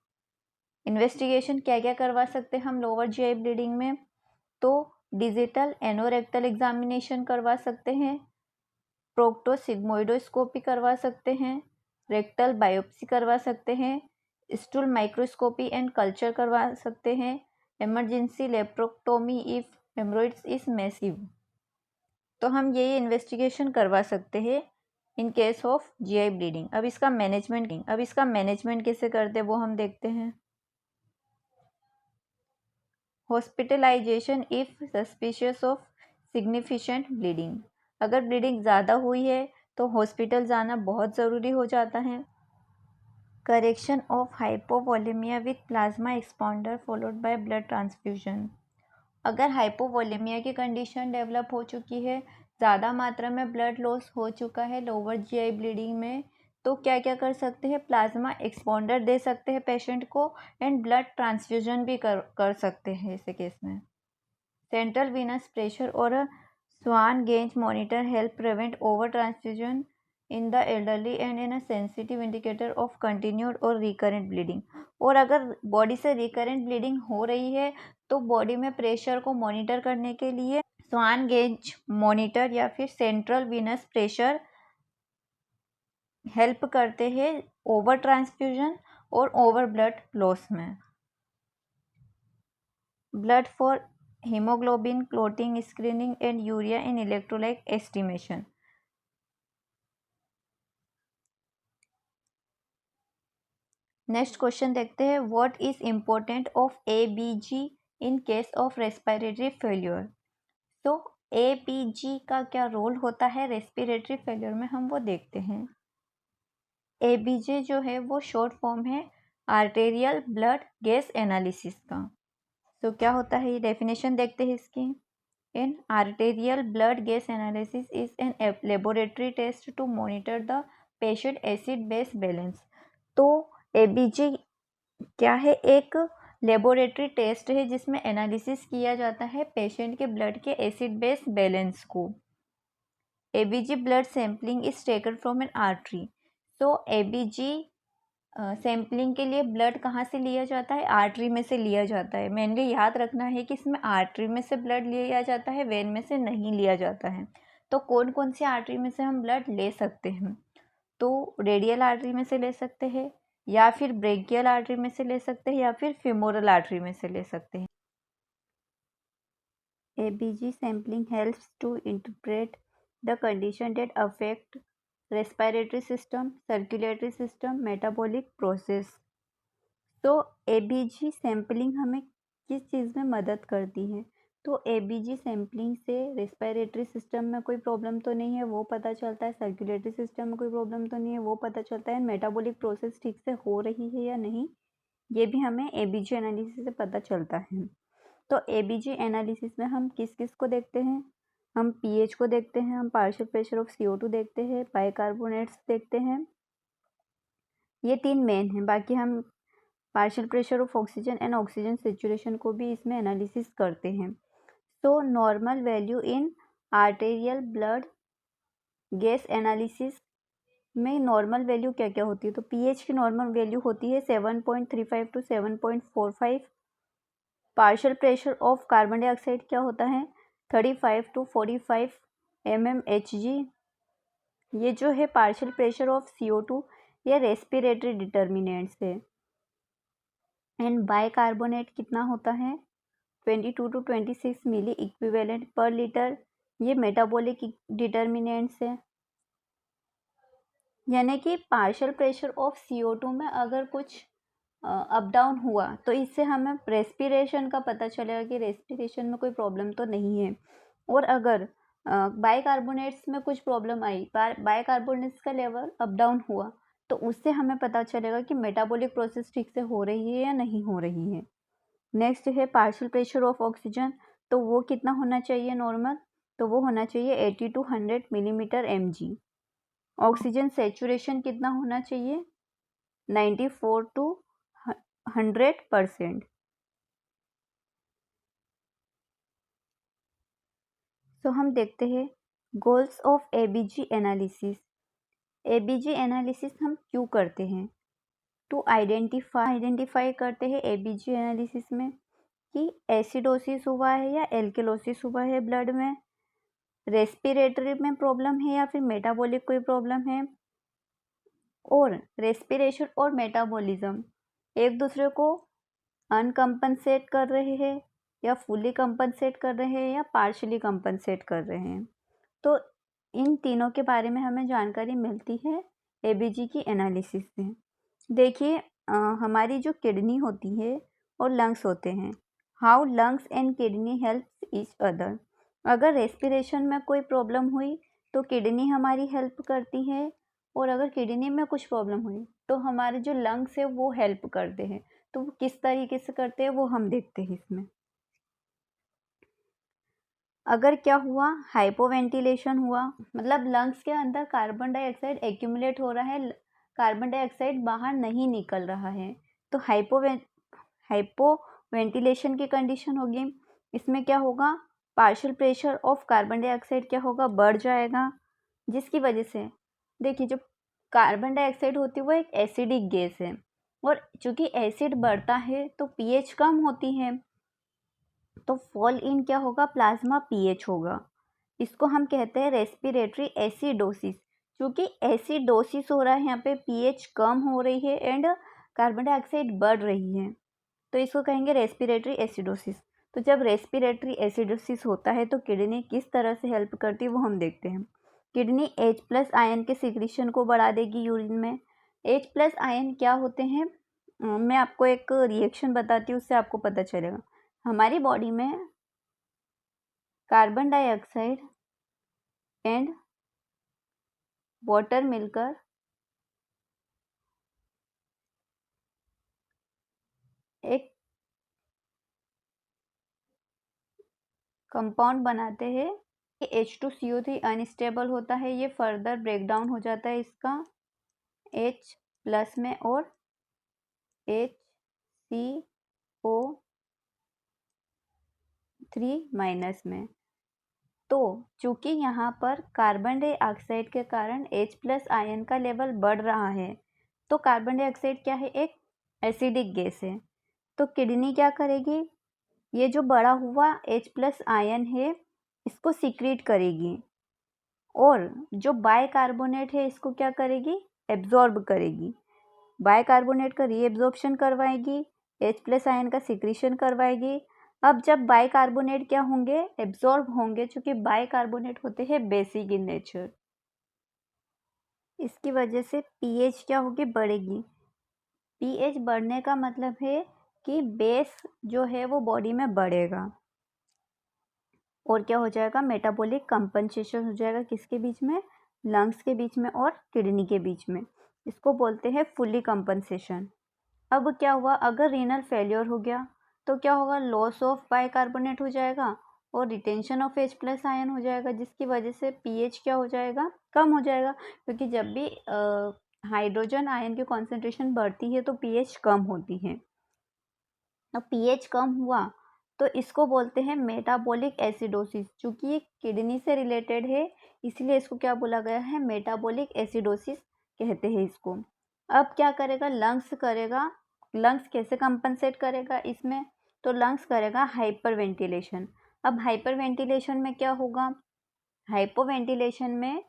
इन्वेस्टिगेशन क्या क्या करवा सकते हैं हम लोअर जीआई ब्लीडिंग में, तो डिजिटल एनोरेक्टल एग्जामिनेशन करवा सकते हैं, प्रोक्टोसिग्मोइडोस्कोपी करवा सकते हैं, रेक्टल बायोप्सी करवा सकते हैं, स्टूल माइक्रोस्कोपी एंड कल्चर करवा सकते हैं, emergency laparotomy if haemorrhoids is massive. तो हम ये इन्वेस्टिगेशन करवा सकते हैं in case of GI bleeding. अब इसका मैनेजमेंट कैसे करते हैं वो हम देखते हैं। Hospitalisation if suspicious of significant bleeding, अगर ब्लीडिंग ज़्यादा हुई है तो हॉस्पिटल जाना बहुत ज़रूरी हो जाता है। Correction of hypovolaemia with plasma expander followed by blood transfusion, अगर हाइपोवोलेमिया की कंडीशन डेवलप हो चुकी है, ज़्यादा मात्रा में ब्लड लॉस हो चुका है लोअर जीआई ब्लीडिंग में, तो क्या क्या कर सकते हैं, प्लाज्मा एक्सपांडर दे सकते हैं पेशेंट को एंड ब्लड ट्रांसफ्यूजन भी कर सकते हैं ऐसे केस में। सेंट्रल वीनस प्रेशर और Swan Ganz monitor help prevent over transfusion in the elderly and in a sensitive indicator of continued और रिकरेंट ब्लीडिंग। और अगर बॉडी से रिकरेंट ब्लीडिंग हो रही है तो बॉडी में प्रेशर को मॉनिटर करने के लिए स्वान गेज मॉनिटर या फिर सेंट्रल वीनस प्रेशर हेल्प करते हैं ओवर ट्रांसफ्यूजन और ओवर ब्लड लॉस में। Blood for hemoglobin clotting screening and urea in electrolyte estimation। Next question देखते हैं, what is important of ABG in case of respiratory failure. तो ABG का क्या role होता है रेस्पिरेटरी फेल्योर में, हम वो देखते हैं। ABG जो है वो शॉर्ट फॉर्म है आर्टेरियल ब्लड गैस एनालिसिस का। तो क्या होता है ये डेफिनेशन देखते हैं इसकी। An arterial blood gas analysis is an laboratory test to monitor the patient acid base balance। तो ABG क्या है, एक लेबोरेटरी टेस्ट है जिसमें एनालिसिस किया जाता है पेशेंट के ब्लड के एसिड बेस बैलेंस को। ABG blood sampling is taken from N artery. तो ABG सैम्पलिंग के लिए ब्लड कहाँ से लिया जाता है, आर्टरी में से लिया जाता है। मेनली याद रखना है कि इसमें आर्टरी में से ब्लड लिया जाता है, वेन में से नहीं लिया जाता है। तो कौन कौन सी आर्टरी में से हम ब्लड ले सकते हैं, तो रेडियल आर्टरी में से ले सकते हैं या फिर ब्रेकियल आर्टरी में से ले सकते हैं या फिर फीमोरल आर्टरी में से ले सकते हैं। ABG sampling helps to interpret the condition that affect respiratory system, circulatory system, metabolic process. तो ABG सैम्पलिंग हमें किस चीज़ में मदद करती है। तो एबीजी सैम्पलिंग से रेस्पिरेटरी सिस्टम में कोई प्रॉब्लम तो नहीं है वो पता चलता है, सर्कुलेटरी सिस्टम में कोई प्रॉब्लम तो नहीं है वो पता चलता है, मेटाबॉलिक प्रोसेस ठीक से हो रही है या नहीं ये भी हमें एबीजी एनालिसिस से पता चलता है। तो एबीजी एनालिसिस में हम किस किस को देखते हैं, हम पीएच को देखते हैं, हम पार्शियल प्रेशर ऑफ CO2 देखते हैं, बाइकार्बोनेट्स देखते हैं, ये 3 मेन हैं। बाकी हम partial pressure of oxygen and oxygen saturation को भी इसमें एनालिसिस करते हैं। तो normal value in arterial blood gas analysis में नॉर्मल वैल्यू क्या क्या होती है, तो पीएच की नॉर्मल वैल्यू होती है 7.35 to 7.45। Partial pressure of carbon dioxide क्या होता है 35 टू 45 mmHg। ये जो है पार्शियल प्रेशर ऑफ CO2 या रेस्पिरेटरी डिटर्मिनेंट्स है। एंड बाइकार्बोनेट कितना होता है 22 to 26 milliequivalent per litre, ये मेटाबॉलिक डिटर्मिनेंट्स है। यानी कि पार्शियल प्रेशर ऑफ CO2 में अगर कुछ अप डाउन हुआ तो इससे हमें रेस्पिरेशन का पता चलेगा कि रेस्पिरेशन में कोई प्रॉब्लम तो नहीं है। और अगर बाइकार्बोनेट्स में कुछ प्रॉब्लम आई, बाइकार्बोनेट्स का लेवल अप डाउन हुआ तो उससे हमें पता चलेगा कि मेटाबॉलिक प्रोसेस ठीक से हो रही है या नहीं हो रही है। नेक्स्ट है पार्शियल प्रेशर ऑफ ऑक्सीजन, तो वो कितना होना चाहिए नॉर्मल, तो वो होना चाहिए 80 to 100 millimetre mg। Oxygen saturation कितना होना चाहिए 94 टू 100%। तो हम देखते हैं goals of ABG analysis. ABG analysis हम क्यों करते हैं, टू आइडेंटिफाई करते हैं एबीजी एनालिसिस में कि एसिडोसिस हुआ है या एल्केलोसिस हुआ है ब्लड में, रेस्पिरेटरी में प्रॉब्लम है या फिर मेटाबॉलिक कोई प्रॉब्लम है। और रेस्पिरेशन और मेटाबॉलिज्म एक दूसरे को अनकम्पनसेट कर रहे हैं या फुली कंपनसेट कर रहे हैं या पार्शली कंपनसेट कर रहे हैं। तो इन तीनों के बारे में हमें जानकारी मिलती है एबीजी की एनालिसिस से। देखिए हमारी जो किडनी होती है और लंग्स होते हैं, how lungs and kidney help each other. अगर रेस्पिरेशन में कोई प्रॉब्लम हुई तो किडनी हमारी हेल्प करती है, और अगर किडनी में कुछ प्रॉब्लम हुई तो हमारे जो लंग्स है वो हेल्प करते हैं। तो वो किस तरीके से करते हैं वो हम देखते हैं इसमें। अगर क्या हुआ हाइपोवेंटिलेशन हुआ, मतलब लंग्स के अंदर कार्बन डाइऑक्साइड एक्यूमुलेट हो रहा है, कार्बन डाइऑक्साइड बाहर नहीं निकल रहा है, तो हाइपोवेंटिलेशन की कंडीशन होगी। इसमें क्या होगा partial pressure of carbon dioxide क्या होगा बढ़ जाएगा, जिसकी वजह से देखिए जो कार्बन डाइऑक्साइड होती है वो एक एसिडिक गैस है, और चूंकि एसिड बढ़ता है तो पीएच कम होती है, तो फॉल इन क्या होगा प्लाज्मा पीएच होगा। इसको हम कहते हैं रेस्पिरेटरी एसिडोसिस। क्योंकि एसिडोसिस हो रहा है यहाँ पे, पीएच कम हो रही है एंड कार्बन डाइऑक्साइड बढ़ रही है, तो इसको कहेंगे रेस्पिरेटरी एसिडोसिस। तो जब रेस्पिरेटरी एसिडोसिस होता है तो किडनी किस तरह से हेल्प करती है वो हम देखते हैं। किडनी H+ आयन के सिक्रीशन को बढ़ा देगी यूरिन में। H+ आयन क्या होते हैं, मैं आपको एक रिएक्शन बताती हूँ उससे आपको पता चलेगा। हमारी बॉडी में कार्बन डाइऑक्साइड एंड वाटर मिलकर एक कंपाउंड बनाते हैं। H2CO3 अनस्टेबल होता है, ये फर्दर ब्रेक डाउन हो जाता है इसका H+ में और HCO3- में। तो चूंकि यहाँ पर कार्बन डाइऑक्साइड के कारण H+ आयन का लेवल बढ़ रहा है, तो कार्बन डाइऑक्साइड क्या है एक एसिडिक गैस है, तो किडनी क्या करेगी, ये जो बढ़ा हुआ H+ आयन है इसको सीक्रेट करेगी, और जो बाइकार्बोनेट है इसको क्या करेगी एब्जॉर्ब करेगी, बाइकार्बोनेट का रीएब्जॉर्प्शन करवाएगी, H+ आयन का सिक्रीशन करवाएगी। अब जब बाइकार्बोनेट क्या होंगे एब्जॉर्ब होंगे, चूंकि बाइकार्बोनेट होते हैं बेसिक इन नेचर, इसकी वजह से पीएच क्या होगी बढ़ेगी। पीएच बढ़ने का मतलब है कि बेस जो है वो बॉडी में बढ़ेगा और क्या हो जाएगा, मेटाबॉलिक कंपनसेशन हो जाएगा किसके बीच में, लंग्स के बीच में और किडनी के बीच में। इसको बोलते हैं फुल्ली कंपनसेशन। अब क्या हुआ, अगर रीनल फेलियर हो गया तो क्या होगा, लॉस ऑफ बाइकार्बोनेट हो जाएगा और retention of H plus ion हो जाएगा, जिसकी वजह से पीएच क्या हो जाएगा, कम हो जाएगा। क्योंकि जब भी हाइड्रोजन आयन की कॉन्सेंट्रेशन बढ़ती है तो पीएच कम होती है। अब पीएच कम हुआ तो इसको बोलते हैं मेटाबॉलिक एसिडोसिस। चूंकि ये किडनी से रिलेटेड है इसलिए इसको क्या बोला गया है, मेटाबॉलिक एसिडोसिस कहते हैं इसको। अब क्या करेगा, लंग्स करेगा। लंग्स कैसे कंपनसेट करेगा इसमें, तो लंग्स करेगा हाइपर वेंटिलेशन। अब हाइपर वेंटिलेशन में क्या होगा, हाइपो वेंटिलेशन में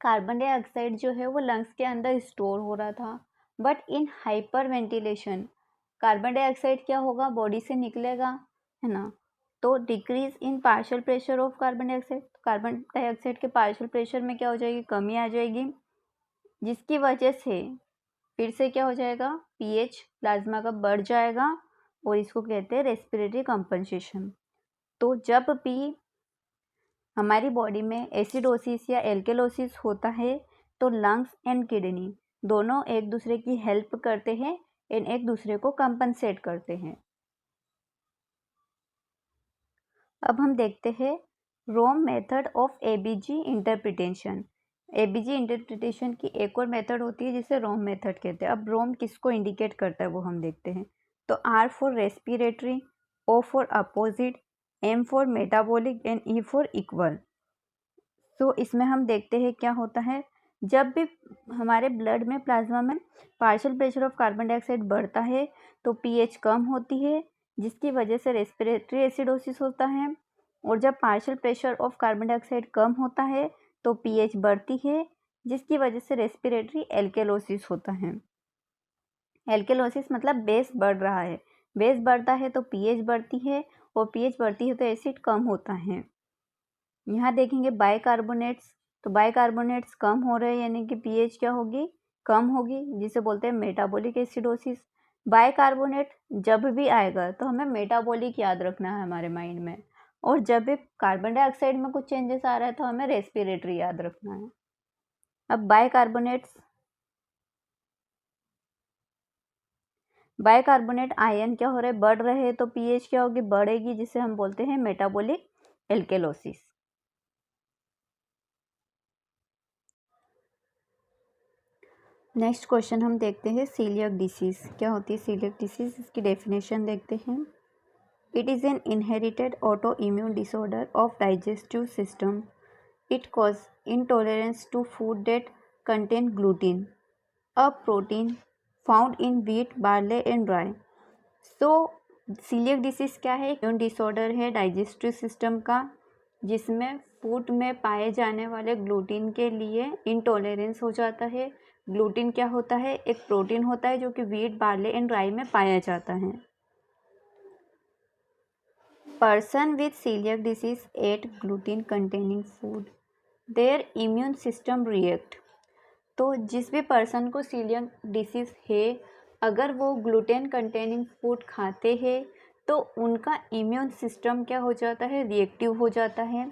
कार्बन डाइऑक्साइड जो है वो लंग्स के अंदर स्टोर हो रहा था, but in hyper ventilation carbon dioxide क्या होगा, बॉडी से निकलेगा, है ना। तो decrease in partial pressure of carbon dioxide, carbon dioxide के पार्शियल प्रेशर में क्या हो जाएगी, कमी आ जाएगी, जिसकी वजह से फिर से क्या हो जाएगा, पीएच प्लाज्मा का बढ़ जाएगा और इसको कहते हैं रेस्पिरेटरी कंपनसेशन। तो जब भी हमारी बॉडी में एसिडोसिस या एल्केलोसिस होता है तो लंग्स एंड किडनी दोनों एक दूसरे की हेल्प करते हैं एंड एक दूसरे को कंपनसेट करते हैं। अब हम देखते हैं ROME method of ABG interpretation. ABG interpretation की एक और मेथड होती है जिसे रोम मेथड कहते हैं। अब रोम किसको इंडिकेट करता है वो हम देखते हैं। तो R for respiratory, O for opposite, M for metabolic and E for equal. तो इसमें हम देखते हैं क्या होता है, जब भी हमारे ब्लड में प्लाज्मा में partial pressure of carbon dioxide बढ़ता है तो पीएच कम होती है, जिसकी वजह से रेस्पिरेटरी एसिडोसिस होता है। और जब partial pressure of carbon dioxide कम होता है तो पीएच बढ़ती है, जिसकी वजह से रेस्पिरेटरी एल्केलोसिस होता है। एल्केलोसिस मतलब बेस बढ़ रहा है, बेस बढ़ता है तो पीएच बढ़ती है और पीएच बढ़ती है तो एसिड कम होता है। यहाँ देखेंगे बाइकार्बोनेट्स, तो बाइकार्बोनेट्स कम हो रहे हैं यानी कि पीएच क्या होगी, कम होगी, जिसे बोलते हैं मेटाबॉलिक एसिडोसिस। बाइकार्बोनेट जब भी आएगा तो हमें मेटाबॉलिक याद रखना है हमारे माइंड में, और जब भी कार्बन डाइऑक्साइड में कुछ चेंजेस आ रहा है तो हमें रेस्पिरेटरी याद रखना है। अब बाइकार्बोनेट आयन क्या हो रहे हैं, बढ़ रहे हैं तो पीएच क्या होगी, बढ़ेगी, जिसे हम बोलते हैं मेटाबॉलिक एल्केलोसिस। नेक्स्ट क्वेश्चन हम देखते हैं सीलियक डिसीज क्या होती है। सीलियक डिसीज, इसकी डेफिनेशन देखते हैं। It is an inherited auto immune disorder of digestive system. It cause intolerance to food that contain gluten, a protein found in wheat, barley and rye. So coeliac disease क्या है, immune disorder है digestive system का, जिसमें food में पाए जाने वाले gluten के लिए इंटॉलरेंस हो जाता है। ग्लूटीन क्या होता है, एक प्रोटीन होता है जो कि व्हीट, बार्ले एंड राई में पाया जाता है। Person with coeliac disease eat gluten containing food, their immune system react. तो जिस भी पर्सन को सीलियक डिसीज है, अगर वो ग्लूटेन कंटेनिंग फूड खाते हैं तो उनका इम्यून सिस्टम क्या हो जाता है, रिएक्टिव हो जाता है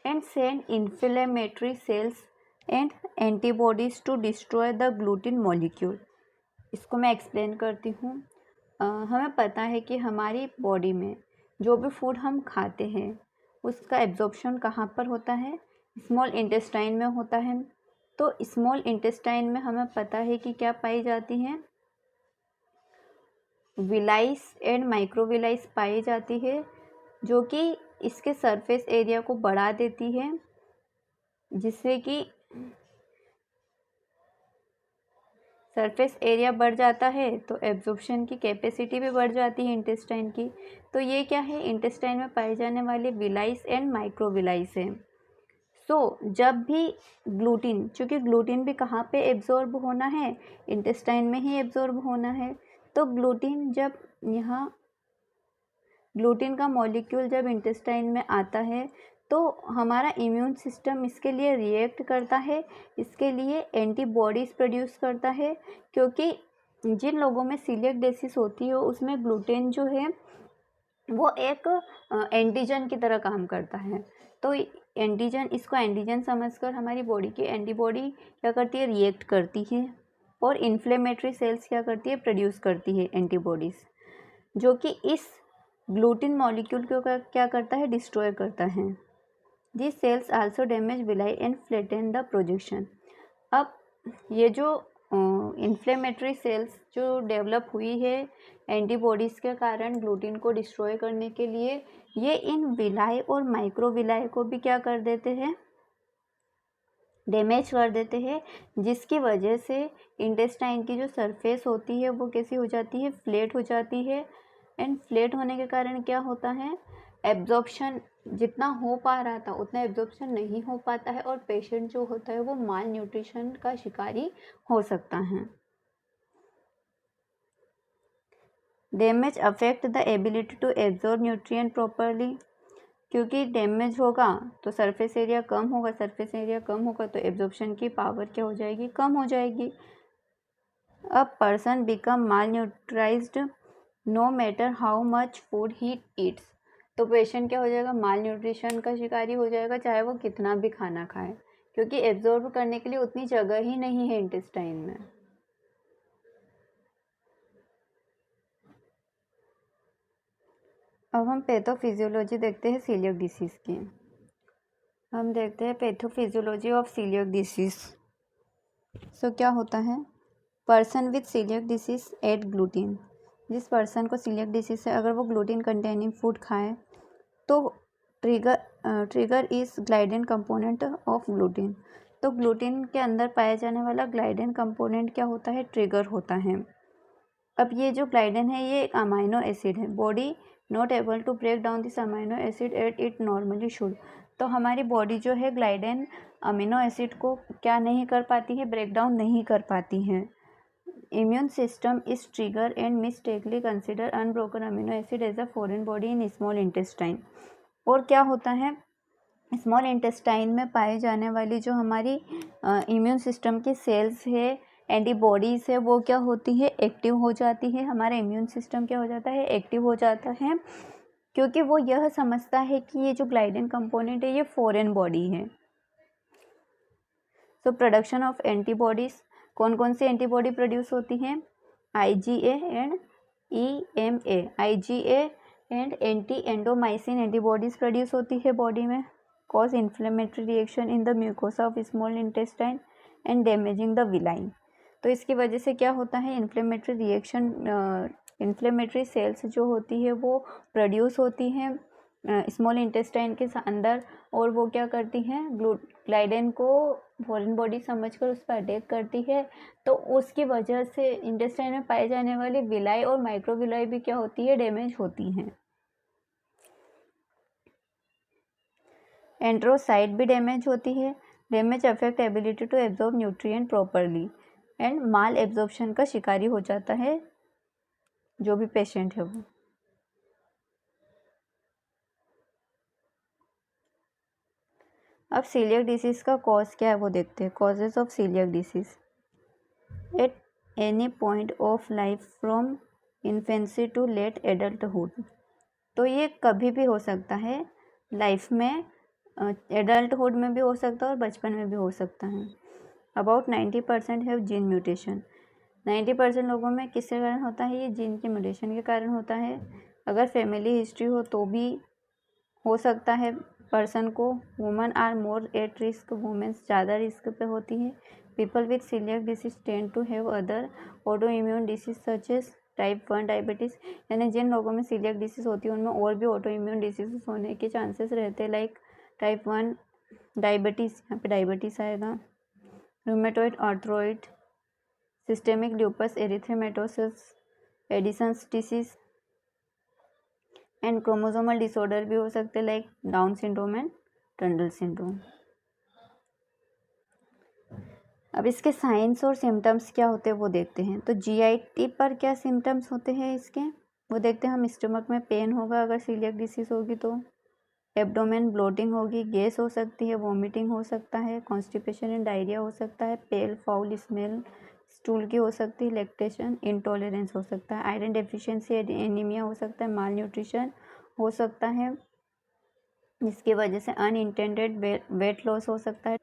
and send inflammatory cells and antibodies to destroy the gluten molecule. इसको मैं एक्सप्लेन करती हूँ। हमें पता है कि हमारी बॉडी में जो भी फूड हम खाते हैं उसका एब्जॉर्प्शन कहाँ पर होता है, स्मॉल इंटेस्टाइन में होता है। तो स्मॉल इंटेस्टाइन में हमें पता है कि क्या पाई जाती हैं, विलाइस एंड माइक्रोविलाइस पाई जाती है, जो कि इसके सरफेस एरिया को बढ़ा देती है, जिससे कि सरफेस एरिया बढ़ जाता है तो एब्जॉर्प्शन की कैपेसिटी भी बढ़ जाती है इंटेस्टाइन की। तो ये क्या है, इंटेस्टाइन में पाए जाने वाले विलाइस एंड माइक्रोविलाइस है। जब भी ग्लूटीन, चूँकि ग्लूटीन भी कहाँ पे एब्जॉर्ब होना है, इंटेस्टाइन में ही एब्जॉर्ब होना है। तो ग्लूटीन जब यहाँ ग्लूटीन का मॉलिक्यूल जब इंटेस्टाइन में आता है तो हमारा इम्यून सिस्टम इसके लिए रिएक्ट करता है, इसके लिए एंटीबॉडीज़ प्रोड्यूस करता है, क्योंकि जिन लोगों में सीलियक डिसीज होती है उसमें ग्लूटेन जो है वो एक एंटीजन की तरह काम करता है। तो एंटीजन, इसको एंटीजन समझकर हमारी बॉडी की एंटीबॉडी क्या करती है, रिएक्ट करती है, और इन्फ्लेमेटरी सेल्स क्या करती है, प्रोड्यूस करती है एंटीबॉडीज, जो कि इस ग्लूटिन मॉलिक्यूल को क्या करता है, डिस्ट्रॉय करता है। This sales also damage villi and flatten the projection. अब ये जो इन्फ्लेमेटरी सेल्स जो डेवलप हुई है एंटीबॉडीज़ के कारण ग्लूटिन को डिस्ट्रॉय करने के लिए, ये इन विलाई और माइक्रोविलाई को भी क्या कर देते हैं, डैमेज कर देते हैं, जिसकी वजह से इंटेस्टाइन की जो सरफेस होती है वो कैसी हो जाती है, फ्लैट हो जाती है। एंड फ्लैट होने के कारण क्या होता है, एब्जॉर्प्शन जितना हो पा रहा था उतना एब्जॉर्प्शन नहीं हो पाता है, और पेशेंट जो होता है वो माल न्यूट्रिशन का शिकारी हो सकता है। Damage affect the ability to absorb nutrient properly, क्योंकि डैमेज होगा तो सरफेस एरिया कम होगा, सरफेस एरिया कम होगा तो एब्जॉर्प्शन की पावर क्या हो जाएगी, कम हो जाएगी। अब person become mal nutrised no matter how much food he eats, तो पेशेंट क्या हो जाएगा, माल न्यूट्रिशन का शिकारी हो जाएगा, चाहे वो कितना भी खाना खाए, क्योंकि एब्जॉर्ब करने के लिए उतनी जगह ही नहीं है इंटेस्टाइन में। अब हम पैथोफिजियोलॉजी देखते हैं सीलियक डिसीज़ की। हम देखते हैं pathophysiology of coeliac disease. So क्या होता है, person with coeliac disease ate gluten, जिस पर्सन को सीलियक डिसीज़ है अगर वो ग्लूटीन कंटेनिंग फूड खाए तो trigger is gliadin component of gluten, तो ग्लूटीन के अंदर पाया जाने वाला ग्लाइडेन कंपोनेंट क्या होता है, ट्रिगर होता है। अब ये जो ग्लाइडेन है ये एक अमाइनो एसिड है, body not able to break down this amino acid at it normally should, तो हमारी बॉडी जो है ग्लाइडेन अमीनो एसिड को क्या नहीं कर पाती है, ब्रेक डाउन नहीं कर पाती है। Immune system is trigger and mistakenly consider unbroken amino acid as a foreign body in small intestine. और क्या होता है, स्मॉल इंटेस्टाइन में पाए जाने वाली जो हमारी इम्यून सिस्टम की सेल्स है, एंटीबॉडीज़ है, वो क्या होती है, एक्टिव हो जाती है। हमारा इम्यून सिस्टम क्या हो जाता है, एक्टिव हो जाता है, क्योंकि वो यह समझता है कि ये जो ग्लाइडेन कंपोनेंट है ये फॉरेन बॉडी है। सो प्रोडक्शन ऑफ एंटीबॉडीज़, कौन कौन सी एंटीबॉडी प्रोड्यूस होती हैं, IgA and EMA, IgA and anti endomysin antibodies produce होती है बॉडी में, cause inflammatory reaction in the mucosa of small intestine and damaging the villine. तो इसकी वजह से क्या होता है, इन्फ्लेमेटरी रिएक्शन, इन्फ्लेमेटरी सेल्स जो होती है वो प्रोड्यूस होती हैं स्मॉल इंटेस्टाइन के अंदर, और वो क्या करती हैं, ग्लाइडेन को फॉरेन बॉडी समझकर उस पर अटैक करती है। तो उसकी वजह से इंटेस्टाइन में पाए जाने वाली विलाई और माइक्रोविलाई भी क्या होती है, डैमेज होती हैं। एंड्रोसाइट भी डैमेज होती है। Damage affect ability to absorb nutrient properly and malabsorption का शिकारी हो जाता है जो भी पेशेंट है वो। अब सीलियक डिसीज़ का कॉज क्या है वो देखते हैं। Causes of coeliac disease, at any point of life from infancy to late adulthood, तो ये कभी भी हो सकता है लाइफ में, एडल्टहुड में भी हो सकता है और बचपन में भी हो सकता है। अबाउट 90% हैव जीन म्यूटेशन, 90% लोगों में किसके कारण होता है, ये जीन के म्यूटेशन के कारण होता है। अगर फैमिली हिस्ट्री हो तो भी हो सकता है पर्सन को। Women are more at risk, women's ज़्यादा रिस्क पे होती है। People with coeliac disease tend to have other autoimmune disease such as type 1 diabetes, यानी जिन लोगों में सीलियक डिसीज़ होती है उनमें और भी ऑटो इम्यून डिसीज होने के चांसेस रहते हैं, लाइक टाइप 1 डायबिटीज़, यहाँ पे डायबिटीज़ आएगा, rheumatoid arthritis, systemic lupus erythematosus, Addison's disease and chromosomal disorder भी हो सकते हैं, like Down syndrome and Turner syndrome. अब इसके साइंस और सिम्टम्स क्या होते हैं वो देखते हैं। तो GIT पर क्या सिम्टम्स होते हैं इसके वो देखते हैं हम। स्टमक में पेन होगा अगर सीलियक डिसीज़ होगी तो, एब्डोमेन ब्लोटिंग होगी, गैस हो सकती है, वॉमिटिंग हो सकता है, कॉन्स्टिपेशन एंड डायरिया हो सकता है, पेल फाउल स्मेल, स्टूल की हो सकती है, लैक्टेशन इंटॉलरेंस हो सकता है, आयरन डेफिशिएंसी एनीमिया हो सकता है, माल न्यूट्रिशन हो सकता है जिसकी वजह से अनइंटेंडेड वेट लॉस हो सकता है,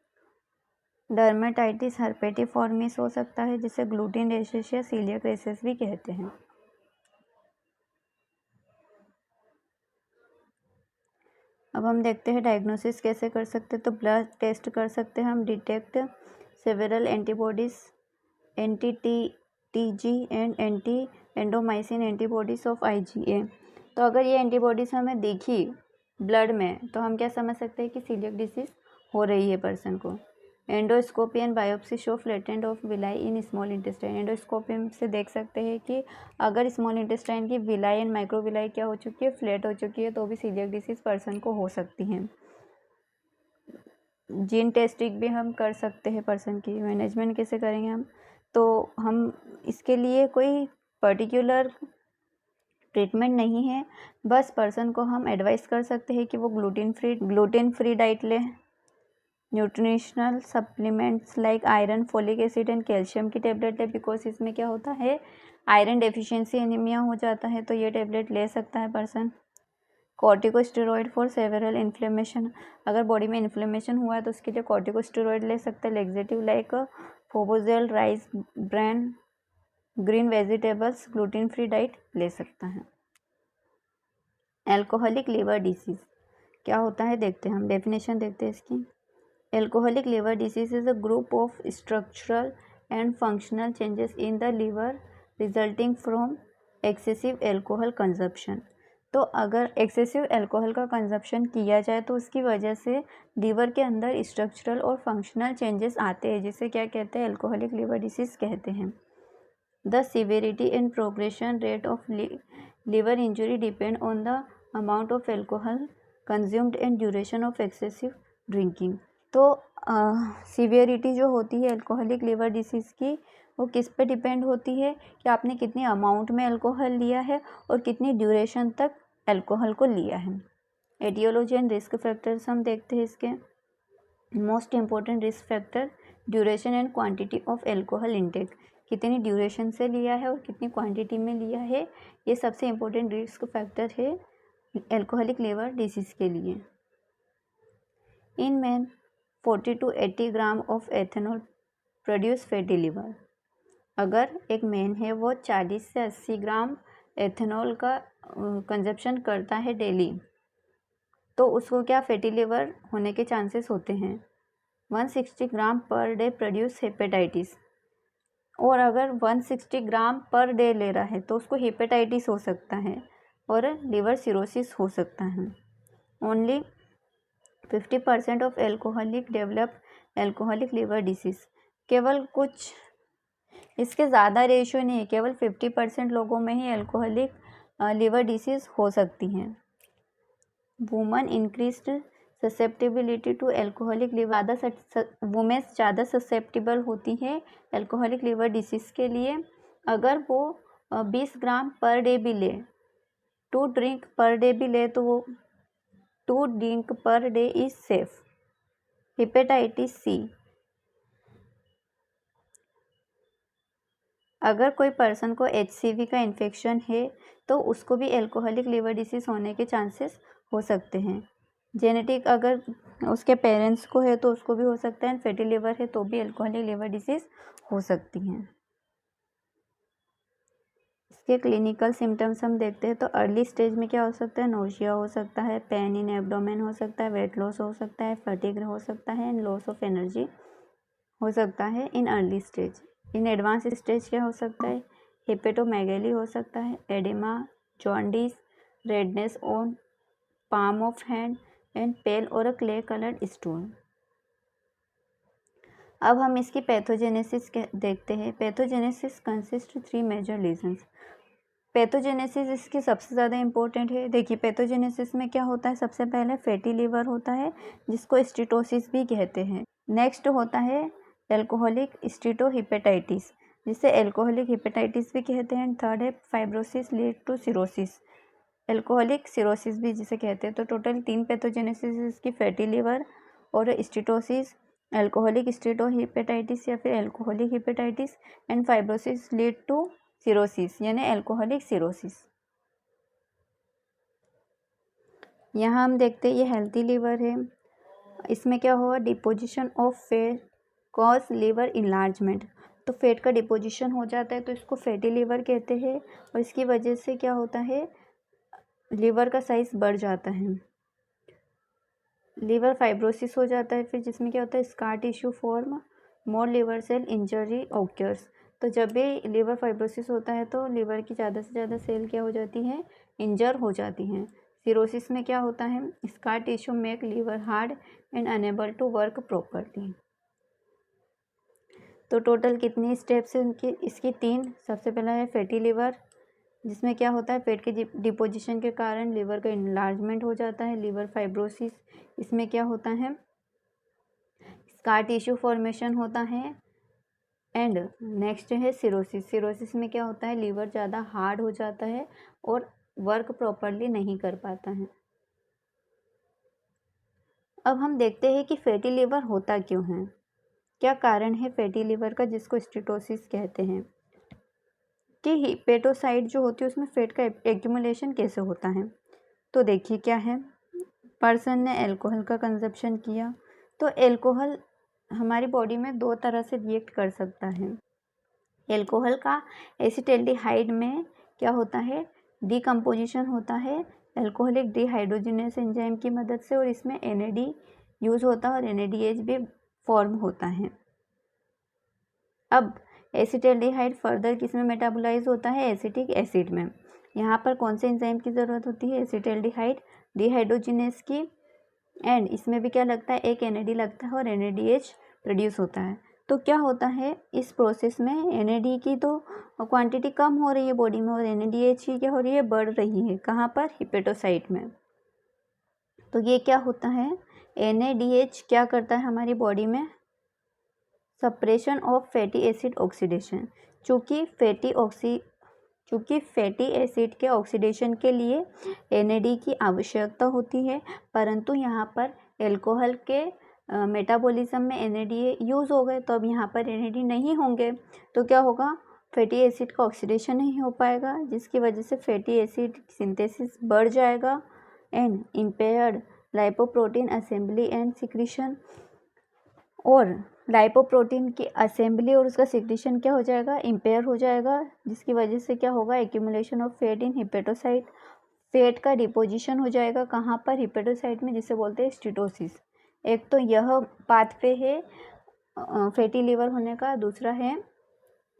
डर्मेटाइटिस हर्पेटिफॉर्मिस हो सकता है जिसे ग्लूटिन रेसिस या सीलियक रेसिस भी कहते हैं। अब हम देखते हैं डायग्नोसिस कैसे कर सकते हैं। तो ब्लड टेस्ट कर सकते हैं हम, detect several antibodies anti TG and anti endomysin antibodies of IgA। तो अगर ये एंटीबॉडीज हमें देखी ब्लड में तो हम क्या समझ सकते हैं कि सीलियक डिसीज हो रही है पर्सन को। Endoscopy and biopsy show flattened of villi in small intestine. Endoscopy से देख सकते हैं कि अगर स्मॉल इंटेस्टाइन की विलाई एंड माइक्रोविलाई क्या हो चुकी है, फ्लैट हो चुकी है, तो भी सीलियक डिसीज पर्सन को हो सकती है। जीन टेस्टिंग भी हम कर सकते हैं पर्सन की। मैनेजमेंट कैसे करेंगे हम, तो हम इसके लिए कोई पर्टिकुलर ट्रीटमेंट नहीं है, बस पर्सन को हम एडवाइस कर सकते हैं कि वो ग्लूटेन फ्री डाइट ले, nutritional supplements like iron, folic acid and calcium की टेबलेट ले, बिकॉज इसमें क्या होता है आयरन डेफिशिएंसी एनीमिया हो जाता है, तो ये टेबलेट ले सकता है person. Corticosteroid for several inflammation, अगर बॉडी में इन्फ्लेमेशन हुआ है तो उसके लिए कॉर्टिकोस्टेरॉइड ले सकते हैं। Laxative like Fybogel, rice bran, green vegetables, gluten free diet ले सकता है। एल्कोहलिक लिवर डिसीज क्या होता है देखते हैं हम, डेफिनेशन देखते हैं इसकी। Alcoholic liver disease is a group of structural and functional changes in the liver resulting from excessive alcohol consumption. तो अगर एक्सेसिव एल्कोहल का कंजप्शन किया जाए तो उसकी वजह से लीवर के अंदर स्ट्रक्चरल और फंक्शनल चेंजेस आते हैं, जिसे क्या कहते हैं, एल्कोहलिक लिवर डिसीज कहते हैं। The severity and progression rate of liver injury depend on the amount of alcohol consumed and duration of excessive drinking. तो सीवियरिटी जो होती है एल्कोहलिक लिवर डिसीज़ की, वो किस पे डिपेंड होती है कि आपने कितनी अमाउंट में अल्कोहल लिया है और कितनी ड्यूरेशन तक अल्कोहल को लिया है। एटियोलॉजी एंड रिस्क फैक्टर्स हम देखते हैं इसके। Most important risk factor duration and quantity of alcohol intake, कितनी ड्यूरेशन से लिया है और कितनी क्वांटिटी में लिया है, ये सबसे इम्पोर्टेंट रिस्क फैक्टर है एल्कोहलिक लिवर डिसीज़ के लिए। In man 40 to 80 gram of ethanol produce fatty liver. अगर एक मैन है वो 40 से 80 ग्राम एथेनॉल का कंजप्शन करता है डेली, तो उसको क्या फैटी लिवर होने के चांसेस होते हैं। 160 ग्राम पर डे प्रोड्यूस हेपेटाइटिस, और अगर 160 ग्राम पर डे ले रहा है तो उसको हेपेटाइटिस हो सकता है और लिवर सिरोसिस हो सकता है। Only 50% of alcoholic develop alcoholic liver disease. केवल कुछ, इसके ज़्यादा रेशियो नहीं है, केवल 50% लोगों में ही एल्कोहलिक लिवर डिसीज़ हो सकती हैं। Woman increased susceptibility to alcoholic liver, women's ज़्यादा ससेप्टिबल होती हैं एल्कोहलिक लिवर डिसीज़ के लिए अगर वो 20 ग्राम पर डे भी ले, 2 ड्रिंक पर डे भी ले, तो वो 2 drink per day is safe. Hepatitis C, अगर कोई पर्सन को HCV का इन्फेक्शन है तो उसको भी एल्कोहलिक लिवर डिसीज़ होने के चांसेस हो सकते हैं। जेनेटिक अगर उसके पेरेंट्स को है तो उसको भी हो सकता है, फैटी लिवर है तो भी एल्कोहलिक लिवर डिसीज़ हो सकती हैं। इसके क्लिनिकल सिम्टम्स हम देखते हैं तो अर्ली स्टेज में क्या हो सकता है, नोशिया हो सकता है, पेन इन एब्डोमेन हो सकता है, वेट लॉस हो सकता है, फटीग हो सकता है एंड लॉस ऑफ एनर्जी हो सकता है in early stage. In advance stage क्या हो सकता है, हेपेटोमेगेली हो सकता है, oedema, jaundice, redness on palm of hand and pale और अ क्ले कलर्ड स्टोन। अब हम इसकी पैथोजेनेसिस देखते हैं। Pathogenesis consist 3 major lesions. Pathogenesis इसकी सबसे ज़्यादा इंपॉर्टेंट है। देखिए पैथोजेनेसिस में क्या होता है, सबसे पहले फैटी लिवर होता है जिसको स्टीटोसिस भी कहते हैं। नेक्स्ट होता है एल्कोहलिक स्टीटोहिपेटाइटिस जिसे एल्कोहलिक हिपेटाइटिस भी कहते हैं। थर्ड है fibrosis lead to cirrhosis, alcoholic cirrhosis भी जिसे कहते हैं। तो टोटल 3 पैथोजेनेसिस इसकी, फैटी लिवर और स्टीटोसिस अल्कोहलिक स्टीटोहेपेटाइटिस या फिर alcoholic hepatitis and fibrosis lead to cirrhosis यानी अल्कोहलिक सिरोसिस। यहाँ हम देखते हैं ये हेल्थी लीवर है, इसमें क्या हुआ, deposition of fat cause liver enlargement. तो फैट का डिपोजिशन हो जाता है तो इसको फैटी लीवर कहते हैं और इसकी वजह से क्या होता है, लीवर का साइज बढ़ जाता है। लीवर फाइब्रोसिस हो जाता है फिर, जिसमें क्या होता है, स्कार टिश्यू फॉर्म, मोर लीवर सेल इंजरी ऑक्योर्स। तो जब भी लीवर फाइब्रोसिस होता है तो लीवर की ज़्यादा से ज़्यादा सेल क्या हो जाती हैं, इंजर हो जाती हैं। सिरोसिस में क्या होता है, scar tissue make liver hard and unable to work properly. तो टोटल कितनी स्टेप्स हैं इसकी 3। सबसे पहला है फैटी लीवर, जिसमें क्या होता है, फैट के डिपोजिशन के कारण लीवर का इनलार्जमेंट हो जाता है, लीवर फाइब्रोसिस। इसमें क्या होता है, स्कार टिश्यू फॉर्मेशन होता है। एंड नेक्स्ट है सिरोसिस। सिरोसिस में क्या होता है, लीवर ज़्यादा हार्ड हो जाता है और वर्क प्रॉपरली नहीं कर पाता है। अब हम देखते हैं कि फैटी लीवर होता क्यों है, क्या कारण है फैटी लीवर का, जिसको स्टीटोसिस कहते हैं। कि हिपेटोसाइट जो होती है उसमें फैट का एक्यूमुलेशन कैसे होता है। तो देखिए क्या है, पर्सन ने अल्कोहल का कंजप्शन किया तो अल्कोहल हमारी बॉडी में 2 तरह से रिएक्ट कर सकता है। अल्कोहल का एसिटाल्डिहाइड में क्या होता है, डिकम्पोजिशन होता है अल्कोहलिक डिहाइड्रोजिनेस एंजाइम की मदद से, और इसमें NAD यूज़ होता है और NADH भी फॉर्म होता है। अब एसिटाल्डिहाइड फर्दर किस में मेटाबोलाइज होता है, एसिटिक एसिड में। यहाँ पर कौन से एंजाइम की ज़रूरत होती है, एसिटाल्डिहाइड डिहाइड्रोजिनेस की। एंड इसमें भी क्या लगता है, एक NAD लगता है और NADH प्रोड्यूस होता है। तो क्या होता है इस प्रोसेस में, NAD की तो क्वांटिटी कम हो रही है बॉडी में और NADH की क्या हो रही है, बढ़ रही है। कहाँ पर, हिपेटोसाइट में। तो ये क्या होता है, NADH क्या करता है हमारी बॉडी में, suppression of fatty acid oxidation. चूँकि फैटी एसिड के ऑक्सीडेशन के लिए NAD की आवश्यकता होती है, परंतु यहाँ पर अल्कोहल के मेटाबॉलिज्म में NAD यूज़ हो गए, तो अब यहाँ पर NAD नहीं होंगे तो क्या होगा, फैटी एसिड का ऑक्सीडेशन नहीं हो पाएगा, जिसकी वजह से फैटी एसिड सिंथेसिस बढ़ जाएगा and impaired lipoprotein assembly and secretion. और लाइपोप्रोटीन की असेंबली और उसका सिक्रीशन क्या हो जाएगा, इम्पेयर हो जाएगा, जिसकी वजह से क्या होगा, accumulation of fat in hepatocyte. Fat का डिपोजिशन हो जाएगा कहाँ पर, हिपेटोसाइट में, जिसे बोलते हैं स्टीटोसिस। एक तो यह पाथवे है फैटी लीवर होने का। दूसरा है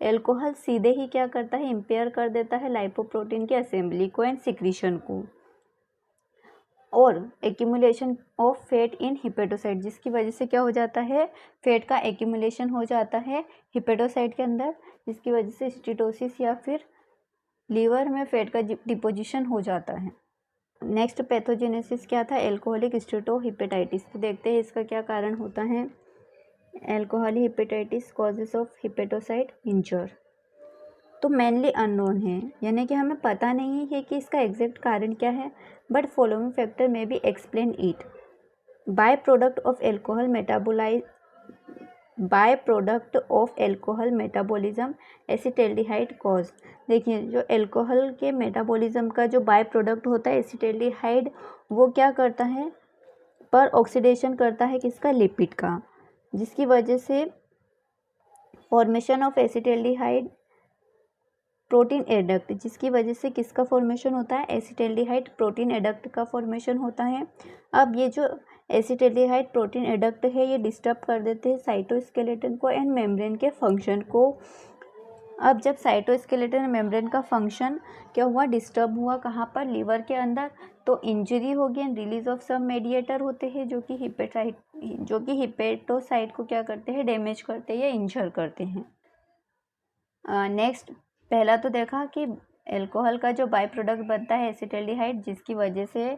अल्कोहल सीधे ही क्या करता है, इम्पेयर कर देता है लाइपोप्रोटीन की असेंबली को एंड सिक्रीशन को, और accumulation of fat in hepatocyte, जिसकी वजह से क्या हो जाता है, फैट का एक्यूमुलेशन हो जाता है हिपेटोसाइट के अंदर, जिसकी वजह से स्टीटोसिस या फिर लीवर में फैट का डिपोजिशन हो जाता है। नेक्स्ट पैथोजेनेसिस क्या था, एल्कोहलिक स्टीटोहेपेटाइटिस। तो देखते हैं इसका क्या कारण होता है। Alcoholic hepatitis causes of hepatocyte injury. तो मेनली अननोन है, यानी कि हमें पता नहीं है कि इसका एग्जैक्ट कारण क्या है, बट फॉलोइंग फैक्टर में B explain it. By product of alcohol metabolism acetaldehyde cause. देखिए जो एल्कोहल के मेटाबॉलिज्म का जो बाय प्रोडक्ट होता है एसिटाल्डिहाइड, वो क्या करता है, पर ऑक्सीडेशन करता है किसका, लिपिड का, जिसकी वजह से formation of acetaldehyde protein adduct, जिसकी वजह से किसका फॉर्मेशन होता है, एसिटाल्डिहाइड प्रोटीन एडक्ट का फॉर्मेशन होता है। अब ये जो एसिटाल्डिहाइड प्रोटीन एडक्ट है ये डिस्टर्ब कर देते हैं साइटोस्केलेटन को एंड मेम्ब्रेन के फंक्शन को। अब जब साइटोस्केलेटन मेम्ब्रेन का फंक्शन क्या हुआ, डिस्टर्ब हुआ, कहाँ पर, लीवर के अंदर, तो इंजरी होगी एंड रिलीज ऑफ सब मेडिएटर होते हैं जो कि हिपेटोसाइट को क्या करते हैं, डैमेज करते हैं या इंजर करते हैं। नेक्स्ट, पहला तो देखा कि अल्कोहल का जो बाय प्रोडक्ट बनता है एसिटाल्डिहाइड, जिसकी वजह से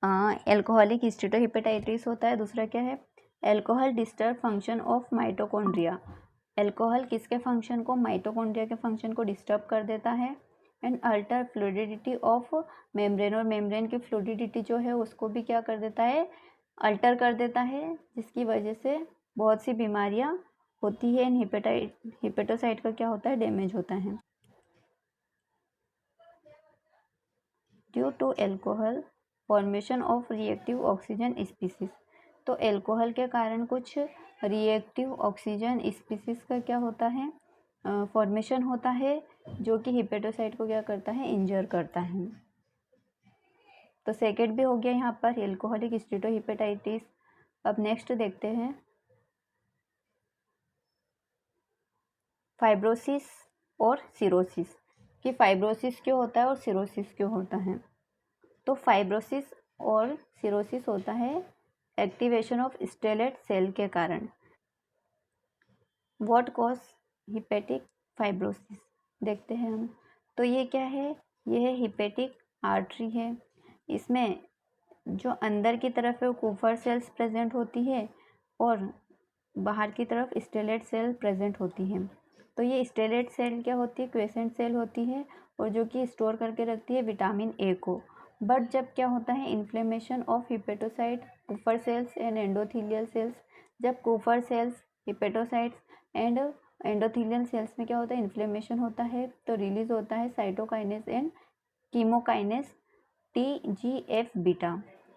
अल्कोहलिक स्टीटोहेपेटाइटिस होता है। दूसरा क्या है, alcohol disturb function of mitochondria. Alcohol किसके फंक्शन को, माइटोकॉन्ड्रिया के फंक्शन को डिस्टर्ब कर देता है and alter fluidity of membrane, और मेम्ब्रेन की फ्लूइडिटी जो है उसको भी क्या कर देता है, अल्टर कर देता है, जिसकी वजह से बहुत सी बीमारियां होती है। इन हिपेटोसाइट का क्या होता है, डैमेज होता है। Due to alcohol formation of reactive oxygen species. तो एल्कोहल के कारण कुछ रिएक्टिव ऑक्सीजन स्पीसीज का क्या होता है, फॉर्मेशन होता है, जो कि हिपेटोसाइट को क्या करता है, इंजर करता है। तो सेकेंड भी हो गया यहाँ पर एल्कोहलिक स्टीटोहिपेटाइटिस। अब नेक्स्ट देखते हैं फाइब्रोसिस और सिरोसिस, कि फाइब्रोसिस क्यों होता है और सिरोसिस क्यों होता है। तो फाइब्रोसिस और सिरोसिस होता है एक्टिवेशन ऑफ स्टेलेट सेल के कारण। व्हाट कॉज हिपेटिक फाइब्रोसिस, देखते हैं हम। तो ये क्या है, ये है हिपेटिक आर्टरी है। इसमें जो अंदर की तरफ है वो कूफर सेल्स प्रेजेंट होती है और बाहर की तरफ स्टेलेट सेल प्रेजेंट होती है। तो ये स्टेलेट सेल क्या होती है, क्वेसेंट सेल होती है, और जो कि स्टोर करके रखती है विटामिन ए को। बट जब क्या होता है, inflammation of hepatocyte Kupffer cells and endothelial cells, जब Kupffer cells, hepatocytes and endothelial cells में क्या होता है, इन्फ्लेमेशन होता है, तो रिलीज होता है साइटोकाइनेस एंड कीमोकाइनेस TGF बीटा।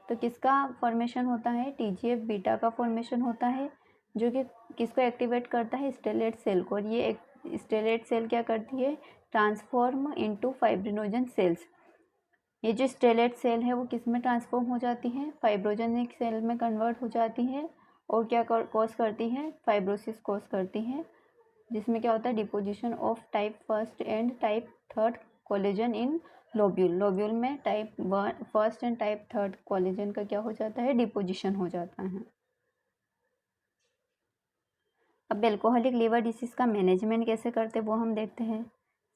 तो किसका फॉर्मेशन होता है, TGF बीटा का फॉर्मेशन होता है, जो कि किसको एक्टिवेट करता है, स्टेलेट सेल को। और ये स्टेलेट सेल क्या करती है, ट्रांसफॉर्म इनटू फाइब्रिनोजन सेल्स। ये जो स्टेलेट सेल है वो किस में ट्रांसफॉर्म हो जाती है, फाइब्रोजेनिक सेल में कन्वर्ट हो जाती है, और क्या कॉज करती है, फाइब्रोसिस कॉज करती है, जिसमें क्या होता है, deposition of type first and type third collagen in lobule. Lobule में type first and type third collagen का क्या हो जाता है, डिपोजिशन हो जाता है। अब एल्कोहलिक लिवर डिसीज का मैनेजमेंट कैसे करते हैं वो हम देखते हैं।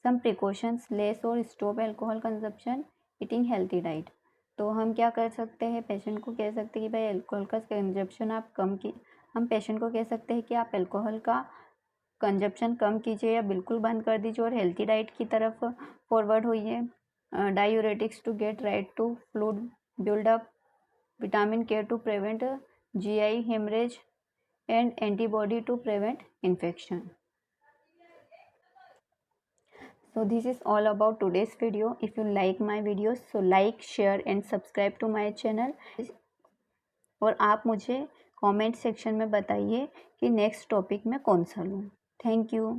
सम प्रिकॉशंस, लेस और stop alcohol consumption, eating healthy diet. तो हम क्या कर सकते हैं, पेशेंट को कह सकते हैं कि भाई एल्कोहल का कंजप्शन आप कम की, हम पेशेंट को कह सकते हैं कि आप एल्कोहल का कंजप्शन कम कीजिए या बिल्कुल बंद कर दीजिए और हेल्थी डाइट की तरफ फॉरवर्ड होइए। Diuretics to get right to fluid buildup, vitamin K to prevent GI haemorrhage and antibody to prevent infection. So this is all about today's video. If you like my videos, so like, share and subscribe to my channel. और आप मुझे comment section में बताइए कि next topic में कौन सा लूँ। Thank you.